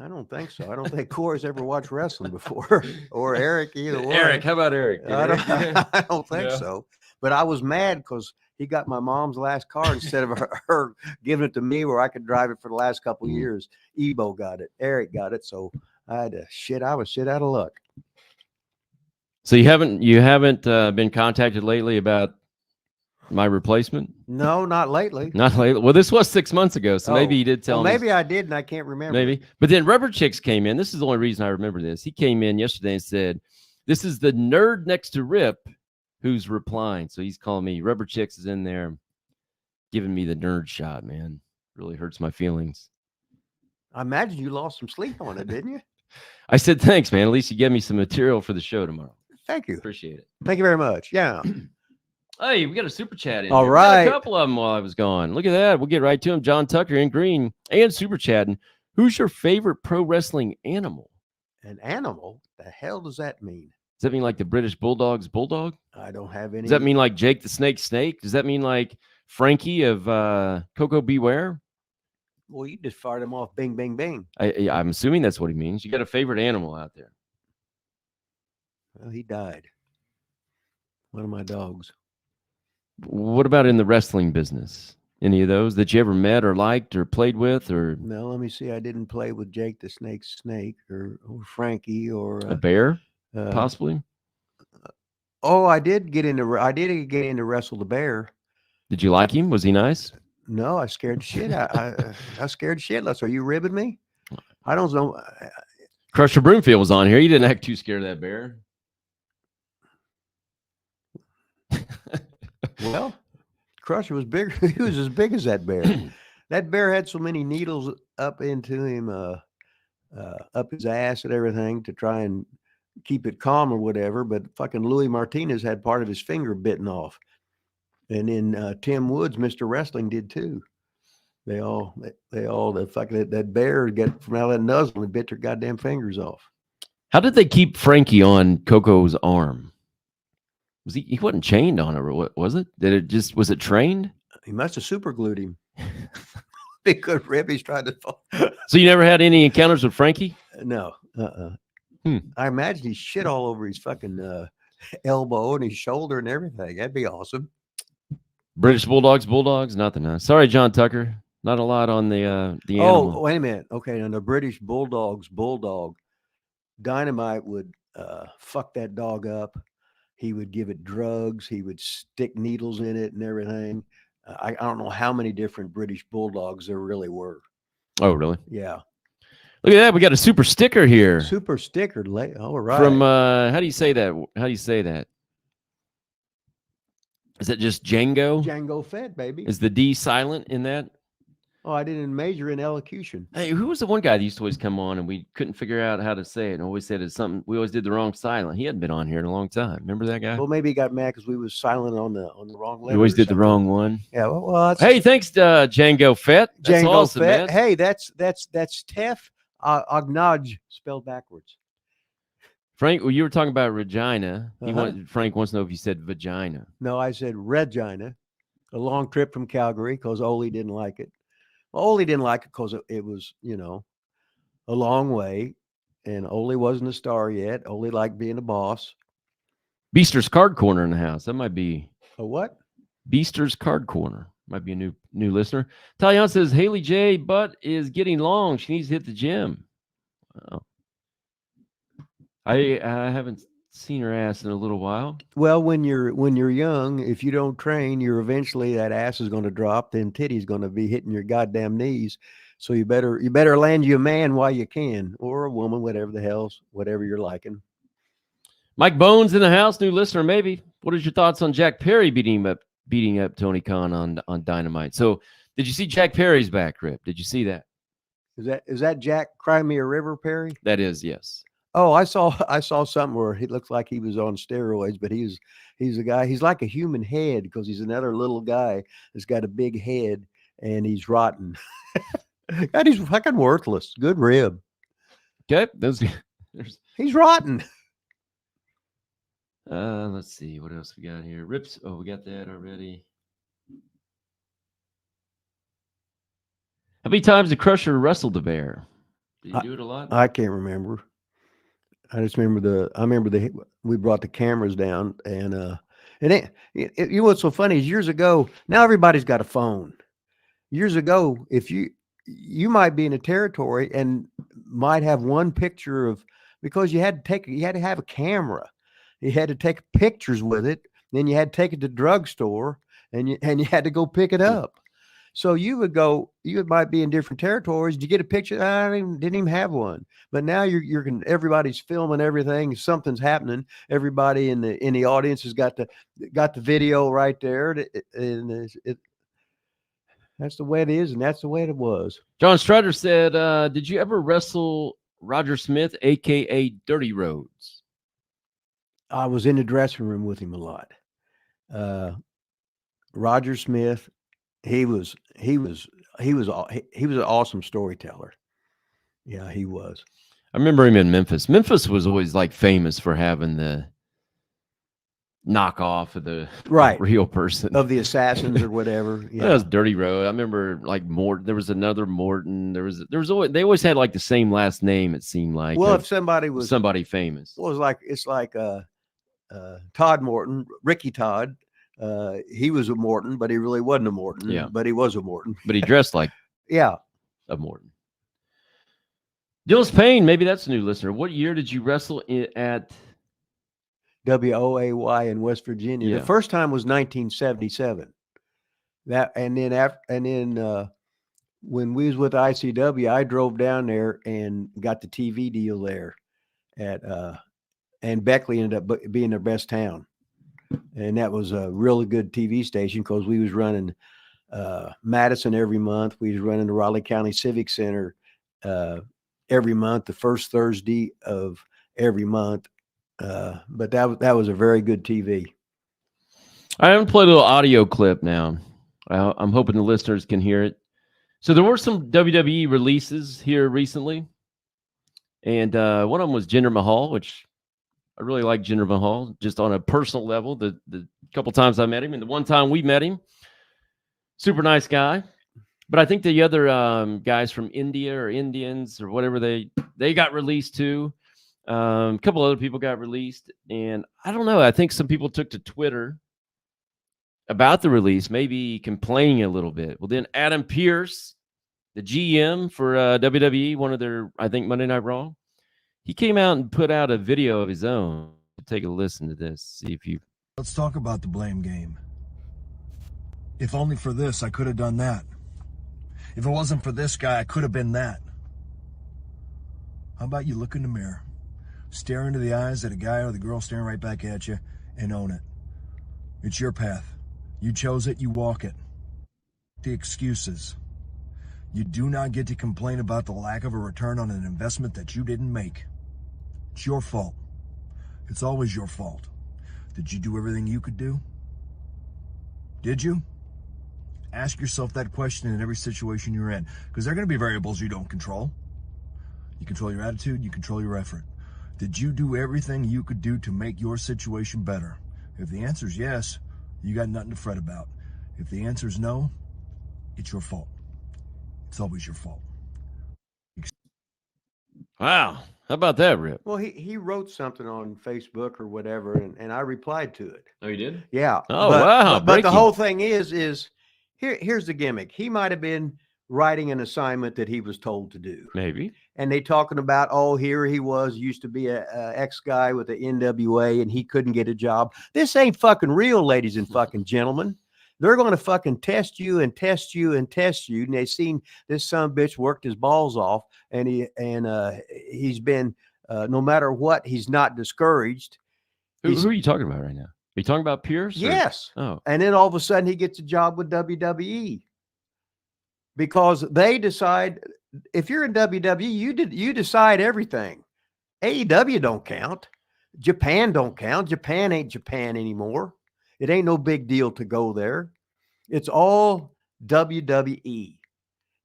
I don't think so. I don't think Corey's ever watched wrestling before, or Eric, either one. Eric, how about Eric? I don't think so. But I was mad because he got my mom's last car instead of her giving it to me where I could drive it for the last couple of years. Ebo got it. Eric got it. So I had to shit. I was shit out of luck. So you haven't been contacted lately about My replacement? No, not lately. Not lately. Well, this was 6 months ago, so maybe Oh. he did tell Well, me. maybe I did, and I can't remember. Maybe. But then Rubber Chicks came in. This is the only reason I remember this. He came in yesterday and said, "This is the nerd next to Rip who's replying." So he's calling me. Rubber Chicks is in there giving me the nerd shot, man. Really hurts my feelings. I imagine you lost some sleep on it, didn't you? I said, "Thanks, man. At least you gave me some material for the show tomorrow." Thank you. Appreciate it. Thank you very much. Yeah. Hey, we got a super chat in. All here. We got right. a couple of them while I was gone. Look at that. We'll get right to him. John Tucker in green and super chatting. Who's your favorite pro wrestling animal? An animal? The hell does that mean? Does that mean like the British Bulldog's bulldog? I don't have any. Does that mean like Jake the Snake Snake? Does that mean like Frankie of Coco Beware? Well, you just fired him off. Bing, bing, bing. I'm assuming that's what he means. You got a favorite animal out there? Well, he died. One of my dogs. What about in the wrestling business? Any of those that you ever met or liked or played with, or No, let me see. I didn't play with Jake the Snake Snake or Frankie or a bear, uh, possibly? oh, I did get into Wrestle the Bear. Did you like him? Was he nice? No, I scared shit. I scared shitless. Are you ribbing me? I don't know. Crusher Broomfield was on here. He didn't act too scared of that bear. Well, Crusher was bigger. He was as big as that bear. That bear had so many needles up into him, up his ass and everything to try and keep it calm or whatever. But fucking Louis Martinez had part of his finger bitten off. And then Tim Woods, Mr. Wrestling, did too. That bear got from out of that nuzzle and bit their goddamn fingers off. How did they keep Frankie on Coco's arm? Was he wasn't chained on it, or what was it? Was it trained? He must have super glued him. Big good rib. He's trying to fall. So you never had any encounters with Frankie? No. I imagine he shit all over his fucking elbow and his shoulder and everything. That'd be awesome. British Bulldogs, nothing. Huh? Sorry, John Tucker. Not a lot on the animal. Oh, wait a minute. Okay, now the British Bulldog, Dynamite would fuck that dog up. He would give it drugs. He would stick needles in it and everything. I don't know how many different British Bulldogs there really were. Oh, really? Yeah. Look at that. We got a super sticker here. Super sticker. All right. From, how do you say that? How do you say that? Is that just Django? Django Fett, baby. Is the D silent in that? Oh, I didn't major in elocution. Hey, who was the one guy that used to always come on and we couldn't figure out how to say it and always said it's something? We always did the wrong silent. He hadn't been on here in a long time. Remember that guy? Well, maybe he got mad because we was silent on the wrong letter. We always did the wrong one. Yeah. Well, that's Hey, thanks, Django Fett. That's Django awesome, Fett. man. Hey, that's Tef Ognaj spelled backwards. Frank, well, you were talking about Regina. Uh-huh. Frank wants to know if you said vagina. No, I said Regina. A long trip from Calgary because Ole didn't like it. Well, Ole didn't like it because it was, a long way. And Ole wasn't a star yet. Ole liked being a boss. Beaster's Card Corner in the house. That might be A what? Beaster's Card Corner. Might be a new listener. Talion says Haley J. butt is getting long. She needs to hit the gym. Wow. I haven't seen her ass in a little while. Well, when you're young, if you don't train, you're eventually that ass is going to drop. Then titty's going to be hitting your goddamn knees. So you better land you a man while you can, or a woman, whatever you're liking. Mike Bones in the house, new listener maybe. What is your thoughts on Jack Perry beating up Tony Khan on Dynamite? So did you see Jack Perry's back, Rip? Did you see that? Is that Jack Crimea River Perry? That is, yes. Oh, I saw something where he looks like he was on steroids, but he's a guy. He's like a human head because he's another little guy that's got a big head and he's rotten. God, he's fucking worthless. Good rib. Okay, He's rotten. Let's see what else we got here. Rips. Oh, we got that already. How many times did Crusher wrestle the bear? Did he do it a lot? I can't remember. I just remember we brought the cameras down and you know what's so funny is years ago, now everybody's got a phone. Years ago, if you might be in a territory and might have one picture of, because you had to have a camera. You had to take pictures with it. Then you had to take it to the drugstore and you had to go pick it up. So you might be in different territories. Did you get a picture? I didn't even have one. But now everybody's filming everything. Something's happening. Everybody in the audience has got the video right there. And that's the way it is, and that's the way it was. John Strider said, did you ever wrestle Roger Smith, aka Dirty Rhodes? I was in the dressing room with him a lot. Roger Smith, he was an awesome storyteller. Yeah, he was. I remember him in Memphis. Memphis was always like famous for having the knockoff of the real person, of the assassins or whatever. Yeah, that was Dirty Road. I remember like Morton. There was another Morton. There was always, they always had like the same last name. It seemed like. Well, if somebody was somebody famous, well, it's like Todd Morton, Ricky Todd. He was a Morton, but he really wasn't a Morton. Yeah, but he was a Morton. But he dressed like a Morton. Dillis Payne, maybe that's a new listener. What year did you wrestle at WOAY in West Virginia? Yeah. The first time was 1977. When we was with ICW, I drove down there and got the TV deal there and Beckley ended up being their best town. And that was a really good TV station because we was running Madison every month. We was running the Raleigh County Civic Center every month, the first Thursday of every month. But that was a very good TV. I haven't played a little audio clip now. I'm hoping the listeners can hear it. So there were some WWE releases here recently. And one of them was Jinder Mahal, which I really like Jinder Mahal, just on a personal level. The couple times I met him and the one time we met him, super nice guy. But I think the other guys from India or Indians or whatever, they got released too. A couple other people got released. And I don't know. I think some people took to Twitter about the release, maybe complaining a little bit. Well, then Adam Pearce, the GM for WWE, one of their, I think, Monday Night Raw, he came out and put out a video of his own. Take a listen to this. See if you. Let's talk about the blame game. If only for this, I could have done that. If it wasn't for this guy, I could have been that. How about you look in the mirror, stare into the eyes of the guy or the girl staring right back at you, and own it. It's your path. You chose it, you walk it. The excuses. You do not get to complain about the lack of a return on an investment that you didn't make. It's your fault. It's always your fault. Did you do everything you could do? Did you? Ask yourself that question in every situation you're in, because there are going to be variables you don't control. You control your attitude, you control your effort. Did you do everything you could do to make your situation better? If the answer is yes, you got nothing to fret about. If the answer is no, it's your fault. It's always your fault. Wow. How about that, Rip? Well, he wrote something on Facebook or whatever, and I replied to it. Oh, you did? Yeah. Oh, wow. But the whole thing is here's the gimmick. He might have been writing an assignment that he was told to do. Maybe. And they talking about, oh, here he used to be a ex-guy with the NWA, and he couldn't get a job. This ain't fucking real, ladies and fucking gentlemen. They're going to fucking test you and test you and test you. And they seen this son of a bitch worked his balls off, and he's been no matter what, he's not discouraged. Who are you talking about right now? Are you talking about Pierce? Yes. Oh. And then all of a sudden he gets a job with WWE because they decide, if you're in WWE, you decide everything. AEW don't count. Japan don't count. Japan ain't Japan anymore. It ain't no big deal to go there. It's all WWE.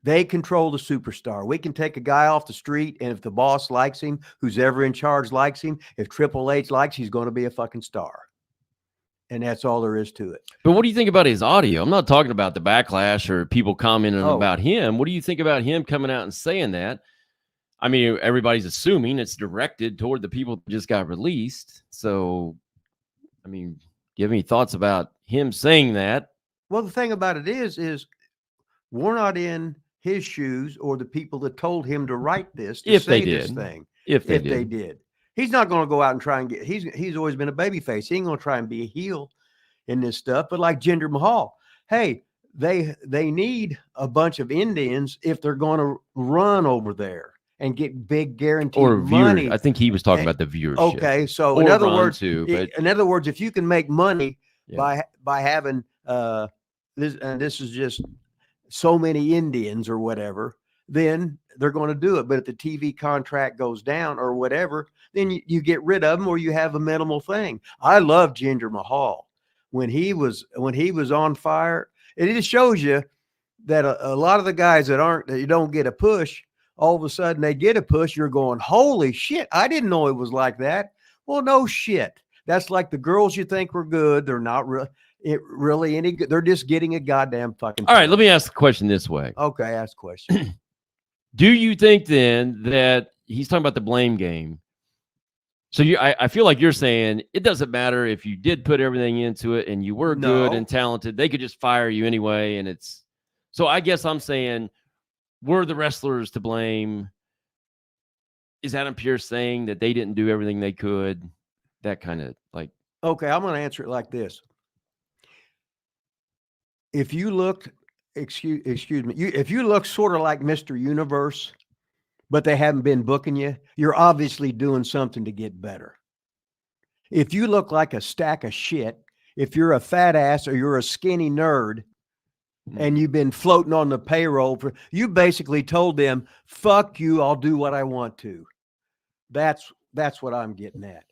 They control the superstar. We can take a guy off the street, and if the boss likes him, who's ever in charge likes him, if Triple H likes, he's going to be a fucking star. And that's all there is to it. But what do you think about his audio? I'm not talking about the backlash or people commenting about him. What do you think about him coming out and saying that? I mean, everybody's assuming it's directed toward the people that just got released. So, I mean, do you have any thoughts about him saying that? Well, the thing about it is we're not in his shoes or the people that told him to write this, to say this thing. If they did. He's not going to go out and try and get, he's always been a babyface. He ain't going to try and be a heel. in this stuff. But like Jinder Mahal, hey, they need a bunch of Indians if they're going to run over there and get big guaranteed Or money. I think he was talking about the viewership. Okay, so Or in other run words, too, but in other words, if you can make money Yeah. by having this, and this is just so many Indians or whatever, then they're going to do it. But if the TV contract goes down or whatever, then you get rid of them or you have a minimal thing. I love Jinder Mahal when he was on fire. It just shows you that a lot of the guys that you don't get a push, all of a sudden they get a push. You're going, holy shit, I didn't know it was like that. Well, no shit. That's like the girls you think were good. They're not really any good. They're just getting a goddamn fucking. All right, let me ask the question this way. Okay, ask a question. Do you think then that he's talking about the blame game? So I feel like you're saying it doesn't matter if you did put everything into it and you were good No. and talented, they could just fire you anyway. And so I guess I'm saying, were the wrestlers to blame? Is Adam Pearce saying that they didn't do everything they could? That kind of like. Okay, I'm going to answer it like this. If you looked, excuse me, if you look sort of like Mr. Universe, but they haven't been booking you, you're obviously doing something to get better. If you look like a stack of shit, if you're a fat ass or you're a skinny nerd and you've been floating on the payroll you basically told them, fuck you, I'll do what I want to. That's what I'm getting at.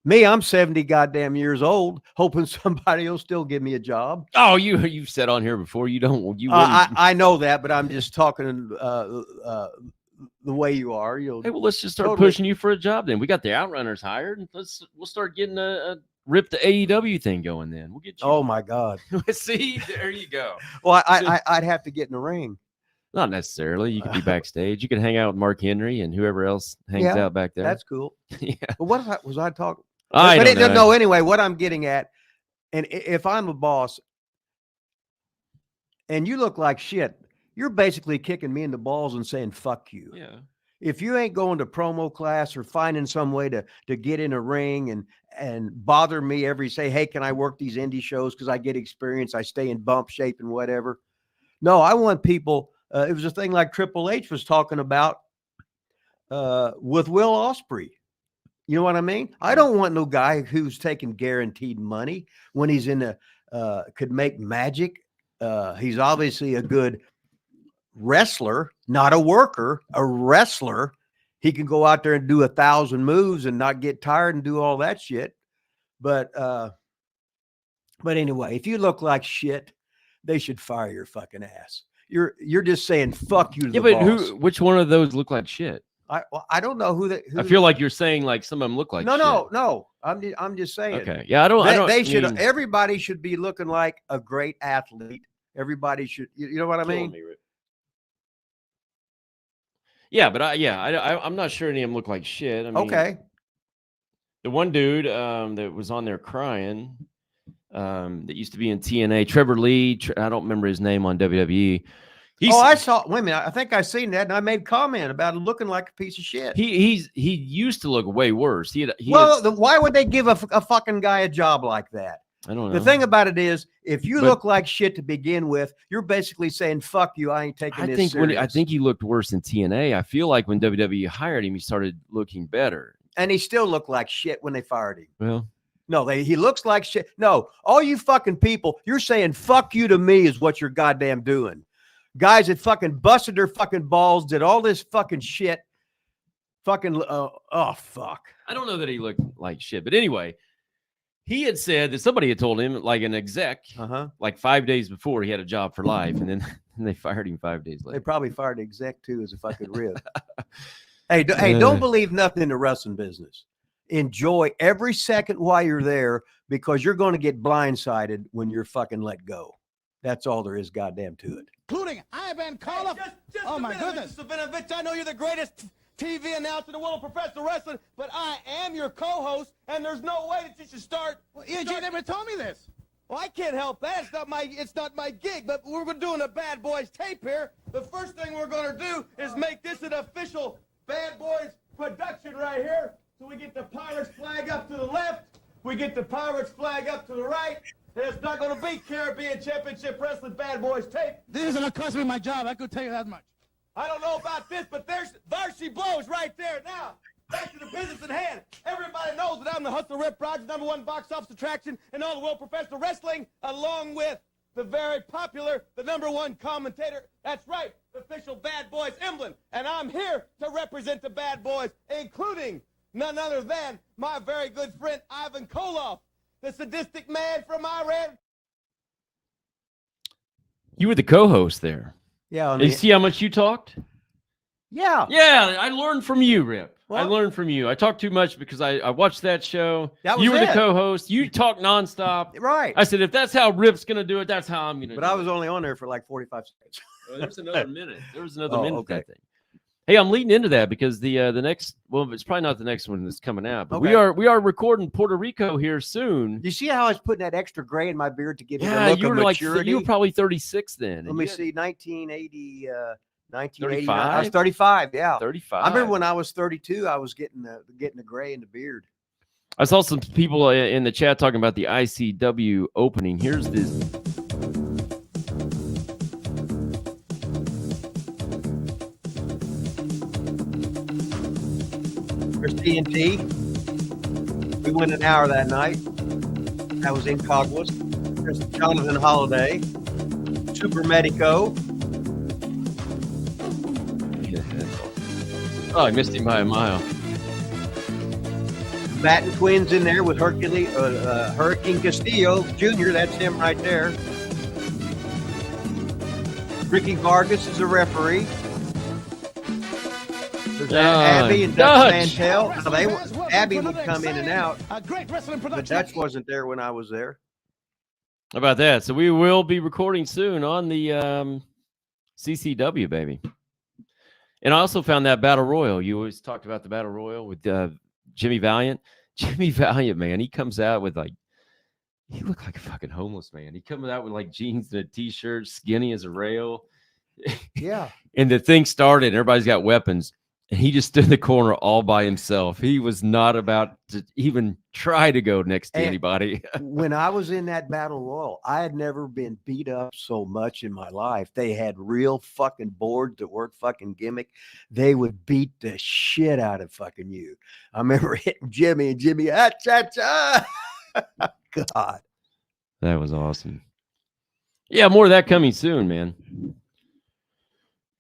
Me, I'm 70 goddamn years old, hoping somebody will still give me a job. Oh, you've said on here before you don't. You I know that, but I'm just talking the way you are. Hey, well, let's just start Totally. pushing you for a job then. We got the Outrunners hired, and we'll start getting a rip the AEW thing going. Then we'll get you. Oh my God! See, there you go. Well, I'd have to get in the ring. Not necessarily. You could be backstage. You could hang out with Mark Henry and whoever else hangs Yeah, out back there. That's cool. yeah. But what was I talking? I don't know. No, anyway, what I'm getting at, and if I'm a boss and you look like shit, you're basically kicking me in the balls and saying, fuck you. Yeah. If you ain't going to promo class or finding some way to get in a ring and bother me say, hey, can I work these indie shows? Cause I get experience. I stay in bump shape and whatever. No, I want people. It was a thing like Triple H was talking about with Will Ospreay. You know what I mean? I don't want no guy who's taking guaranteed money when he's could make magic. He's obviously a good wrestler, not a worker, a wrestler. He can go out there and do 1,000 moves and not get tired and do all that shit. But anyway, if you look like shit, they should fire your fucking ass. You're just saying fuck you to Yeah, the but boss. which one of those look like shit? I don't know who I feel like you're saying like some of them look like shit. No. I'm just saying. Okay. Yeah, I don't. They should. Everybody should be looking like a great athlete. Everybody should. You know what I mean? Yeah, but I'm not sure any of them look like shit. I mean, Okay. The one dude that was on there crying, that used to be in TNA, Trevor Lee. I don't remember his name on WWE. I saw. Wait a minute. I think I seen that, and I made comment about it looking like a piece of shit. He used to look way worse. Why would they give a fucking guy a job like that? I don't know. The thing about it is, if you look like shit to begin with, you're basically saying, fuck you, I ain't taking this serious. I think he looked worse in TNA. I feel like when WWE hired him, he started looking better. And he still looked like shit when they fired him. Well, no, he looks like shit. No, all you fucking people, you're saying fuck you to me is what you're goddamn doing. Guys that fucking busted their fucking balls, did all this fucking shit. Fucking, oh, fuck. I don't know that he looked like shit. But anyway, he had said that somebody had told him, like an exec, like 5 days before, he had a job for life. And then they fired him 5 days later. They probably fired the exec too as a fucking rib. Hey, don't believe nothing in the wrestling business. Enjoy every second while you're there because you're going to get blindsided when you're fucking let go. That's all there is goddamn to it. Including Ivan Koloff. Oh my goodness. Mr. Vinovich, I know you're the greatest TV announcer in the world of professional wrestling, but I am your co-host, and there's no way that you should start. Well, you never told me this. Well, I can't help that. It's not my gig, but we're doing a Bad Boys tape here. The first thing we're going to do is make this an official Bad Boys production right here. So we get the Pirates flag up to the left, we get the Pirates flag up to the right, There's not going to be Caribbean Championship Wrestling Bad Boys tape. This is gonna cost me my job. I could tell you that much. I don't know about this, but there she blows right there. Now, back to the business at hand. Everybody knows that I'm the Hustler Rip Rogers, #1 box office attraction in all the world professional wrestling, along with the very popular, the #1 commentator. That's right, the official Bad Boys emblem. And I'm here to represent the Bad Boys, including none other than my very good friend Ivan Koloff, the sadistic man from Iran. You were the co-host there. Yeah. And you see how much you talked? Yeah. Yeah, I learned from you, Rip. I Well- learned from you. I talked too much because I watched that show. That was you were the it. co-host. You talk nonstop. Right. I said, if that's how Rip's going to do it, that's how I'm going to do it. But I was only on there for like 45 seconds. Well, there's another minute. There was another Oh, minute okay. that thing. Hey, I'm leading into that because the next, well, it's probably not the next one that's coming out, but Okay. we are recording Puerto Rico here soon. You see how I was putting that extra gray in my beard to give it Yeah, a look you of were like maturity? you were probably 36 then. Let me see, 1980, 1989. 35? I was 35. Yeah. 35. I remember when I was 32, I was getting the gray in the beard. I saw some people in the chat talking about the ICW opening. Here's this. There's TNT. We went an hour that night. That was in Cogwas. There's Jonathan Holiday, Super Medico. Oh, I missed him by a mile. Batten twins in there with Hurricane Castillo Jr. That's him right there. Ricky Vargas is a referee. There's Abby and Dutch Dutch. Mantel. Now Abby would come in and out, A great wrestling but production. Dutch wasn't there when I was there. How about that? So we will be recording soon on the CCW, baby. And I also found that Battle Royal. You always talked about the Battle Royal with Jimmy Valiant. Jimmy Valiant, man, he comes out with like, he looked like a fucking homeless man. He comes out with like jeans and a t-shirt, skinny as a rail. Yeah. And the thing started, everybody's got weapons. And he just stood in the corner all by himself. He was not about to even try to go next to And- anybody. When I was in that battle royal, I had never been beat up so much in my life. They had real fucking boards that weren't fucking gimmick. They would beat the shit out of fucking you. I remember hitting Jimmy and Jimmy, ah, cha, cha. God. That was awesome. Yeah, more of that coming soon, man.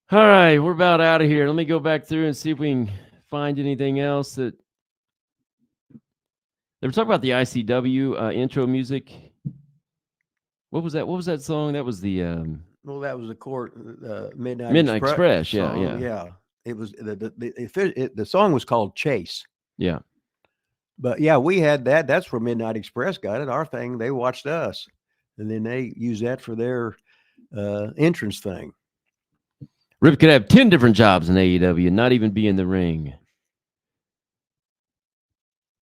All right, we're about out of here. Let me go back through and see if we can find anything else that they were talking about the ICW intro music. What was that? What was that song? That was the Well, that was the court Midnight Midnight Express. Yeah, song. yeah, Yeah. It was the song was called Chase. yeah. But yeah, we had that. That's where Midnight Express got it. Our thing, they watched us, and then they used that for their entrance thing. Rip could have 10 different jobs in AEW and not even be in the ring.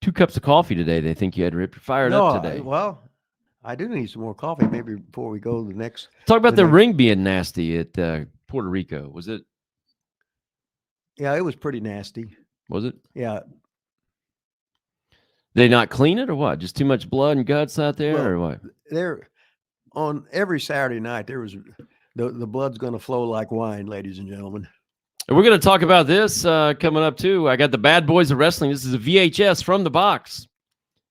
2 cups of coffee today. They think you had, Rip. You're fired up today. Well, I do need some more coffee maybe before we go to the next. Talk about the the next- ring being nasty at Puerto Rico. Was it? Yeah, it was pretty nasty. Was it? Yeah. They not clean it or what? Just too much blood and guts out there Well, or what? There on every Saturday night, there was the blood's going to flow like wine, ladies and gentlemen. And we're going to talk about this coming up too. I got the Bad Boys of Wrestling. This is a VHS from the box.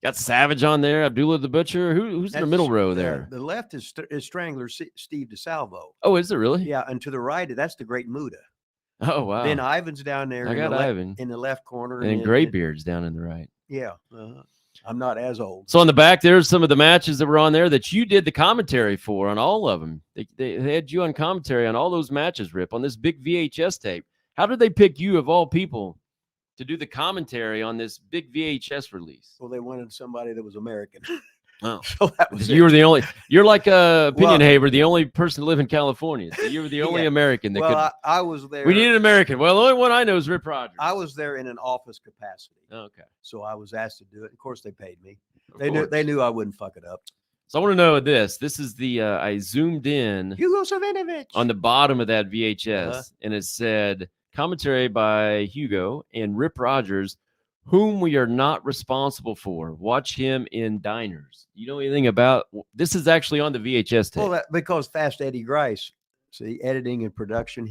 Got Savage on there, Abdullah the Butcher. Who's in the middle row there? The left is Strangler Steve DeSalvo. Oh, is it really? Yeah, and to the right, that's the Great Muda. Oh, wow. Then Ivan's down there. I in got the Ivan. in the left corner, And then then- Graybeard's down in the right. Yeah, I'm not as old. So on the back, there's some of the matches that were on there that you did the commentary for on all of them. They had you on commentary on all those matches, Rip, on this big VHS tape. How did they pick you, of all people, to do the commentary on this big VHS release? Well, they wanted somebody that was American. Oh. So that was You were the only. You're like Opinion Well- Haver, the only person to live in California. So you were the only Yeah. American that Well, could. I was there. We need an American. Well, the only one I know is Rip Rogers. I was there in an office capacity, Okay. so I was asked to do it. Of course, they paid me. Of They course. knew I wouldn't fuck it up. So I want to know this. This is the I zoomed in Hugo Savinovich on the bottom of that VHS, Uh-huh. and it said commentary by Hugo and Rip Rogers. whom we are not responsible for. Watch him in diners. You know anything about this? Is actually on the VHS tape. Well, because Fast Eddie Grice, see, editing and production,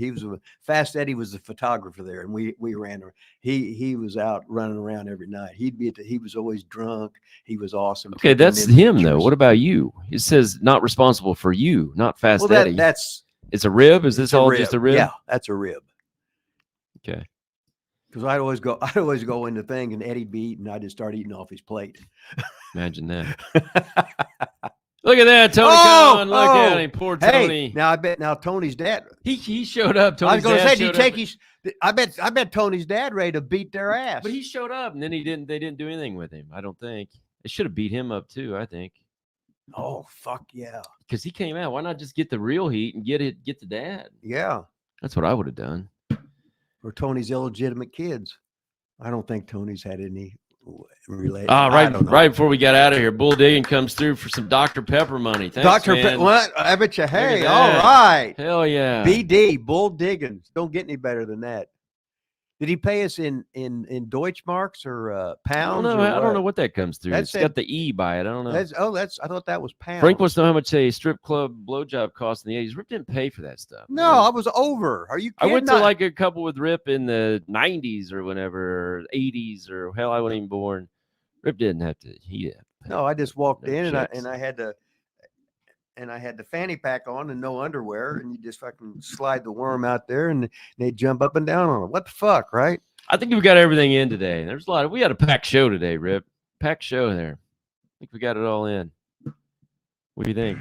Fast Eddie was the photographer there, and we ran. He was out running around every night. He was always drunk. He was awesome. Okay, taking that's in him though. pictures. What about you? It says not responsible for you, not Fast Well, Eddie. that's It's a rib. Is this a all rib. just a rib? Yeah, that's a rib. Okay. Because I'd always go in the thing, and Eddie'd be eating. I just start eating off his plate. Imagine that. Look at that, Tony Oh, Khan. Look at him, poor Tony. Hey, now I bet Tony's dad. He showed up. I was Tony's going to dad say, did you showed take up. his? I bet Tony's dad ready to beat their ass. But he showed up, and then they didn't do anything with him. I don't think they should have beat him up too. I think Oh fuck yeah, because he came out. Why not just get the real heat and get the dad? yeah. That's what I would have done. Or Tony's illegitimate kids. I don't think Tony's had any relation. Right before we got out of here, Bull Diggin comes through for some Dr. Pepper money. Thanks, Dr. man. What? I bet you. Hey, at all that. right. Hell yeah. BD, Bull Diggins. Don't get any better than that. Did he pay us in Deutschmarks or I pounds? don't know. or I don't know what that comes through. That's It's got the E by it. I don't know. I thought that was pounds. Frank wants to know how much a strip club blowjob cost in the 80s. Rip didn't pay for that stuff. No, man. I was over. Are you I kidding? went to like a couple with Rip in the 90s or whenever, or 80s, or hell, I wasn't even born. Rip didn't have to. He did. No, I just walked No in checks. and I had the fanny pack on and no underwear, and you just fucking slide the worm out there and they jump up and down on it. What the fuck, right? I think we got everything in today. There's a lot. We had a packed show today, Rip. Packed show there. I think we got it all in. What do you think?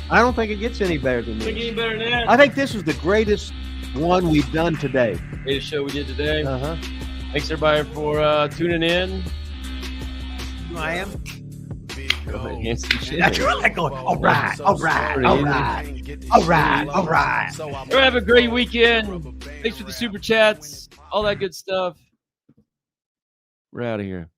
I don't think it gets any better than Think this. any better than that? I think this is the greatest one we've done today. Greatest show we did today. Uh-huh. Thanks everybody for tuning in. I am. Go ahead, Nancy. That's right. I go, all right, all right, all right, all right, all right. Have a great weekend. Thanks for the super chats, all that good stuff. We're out of here.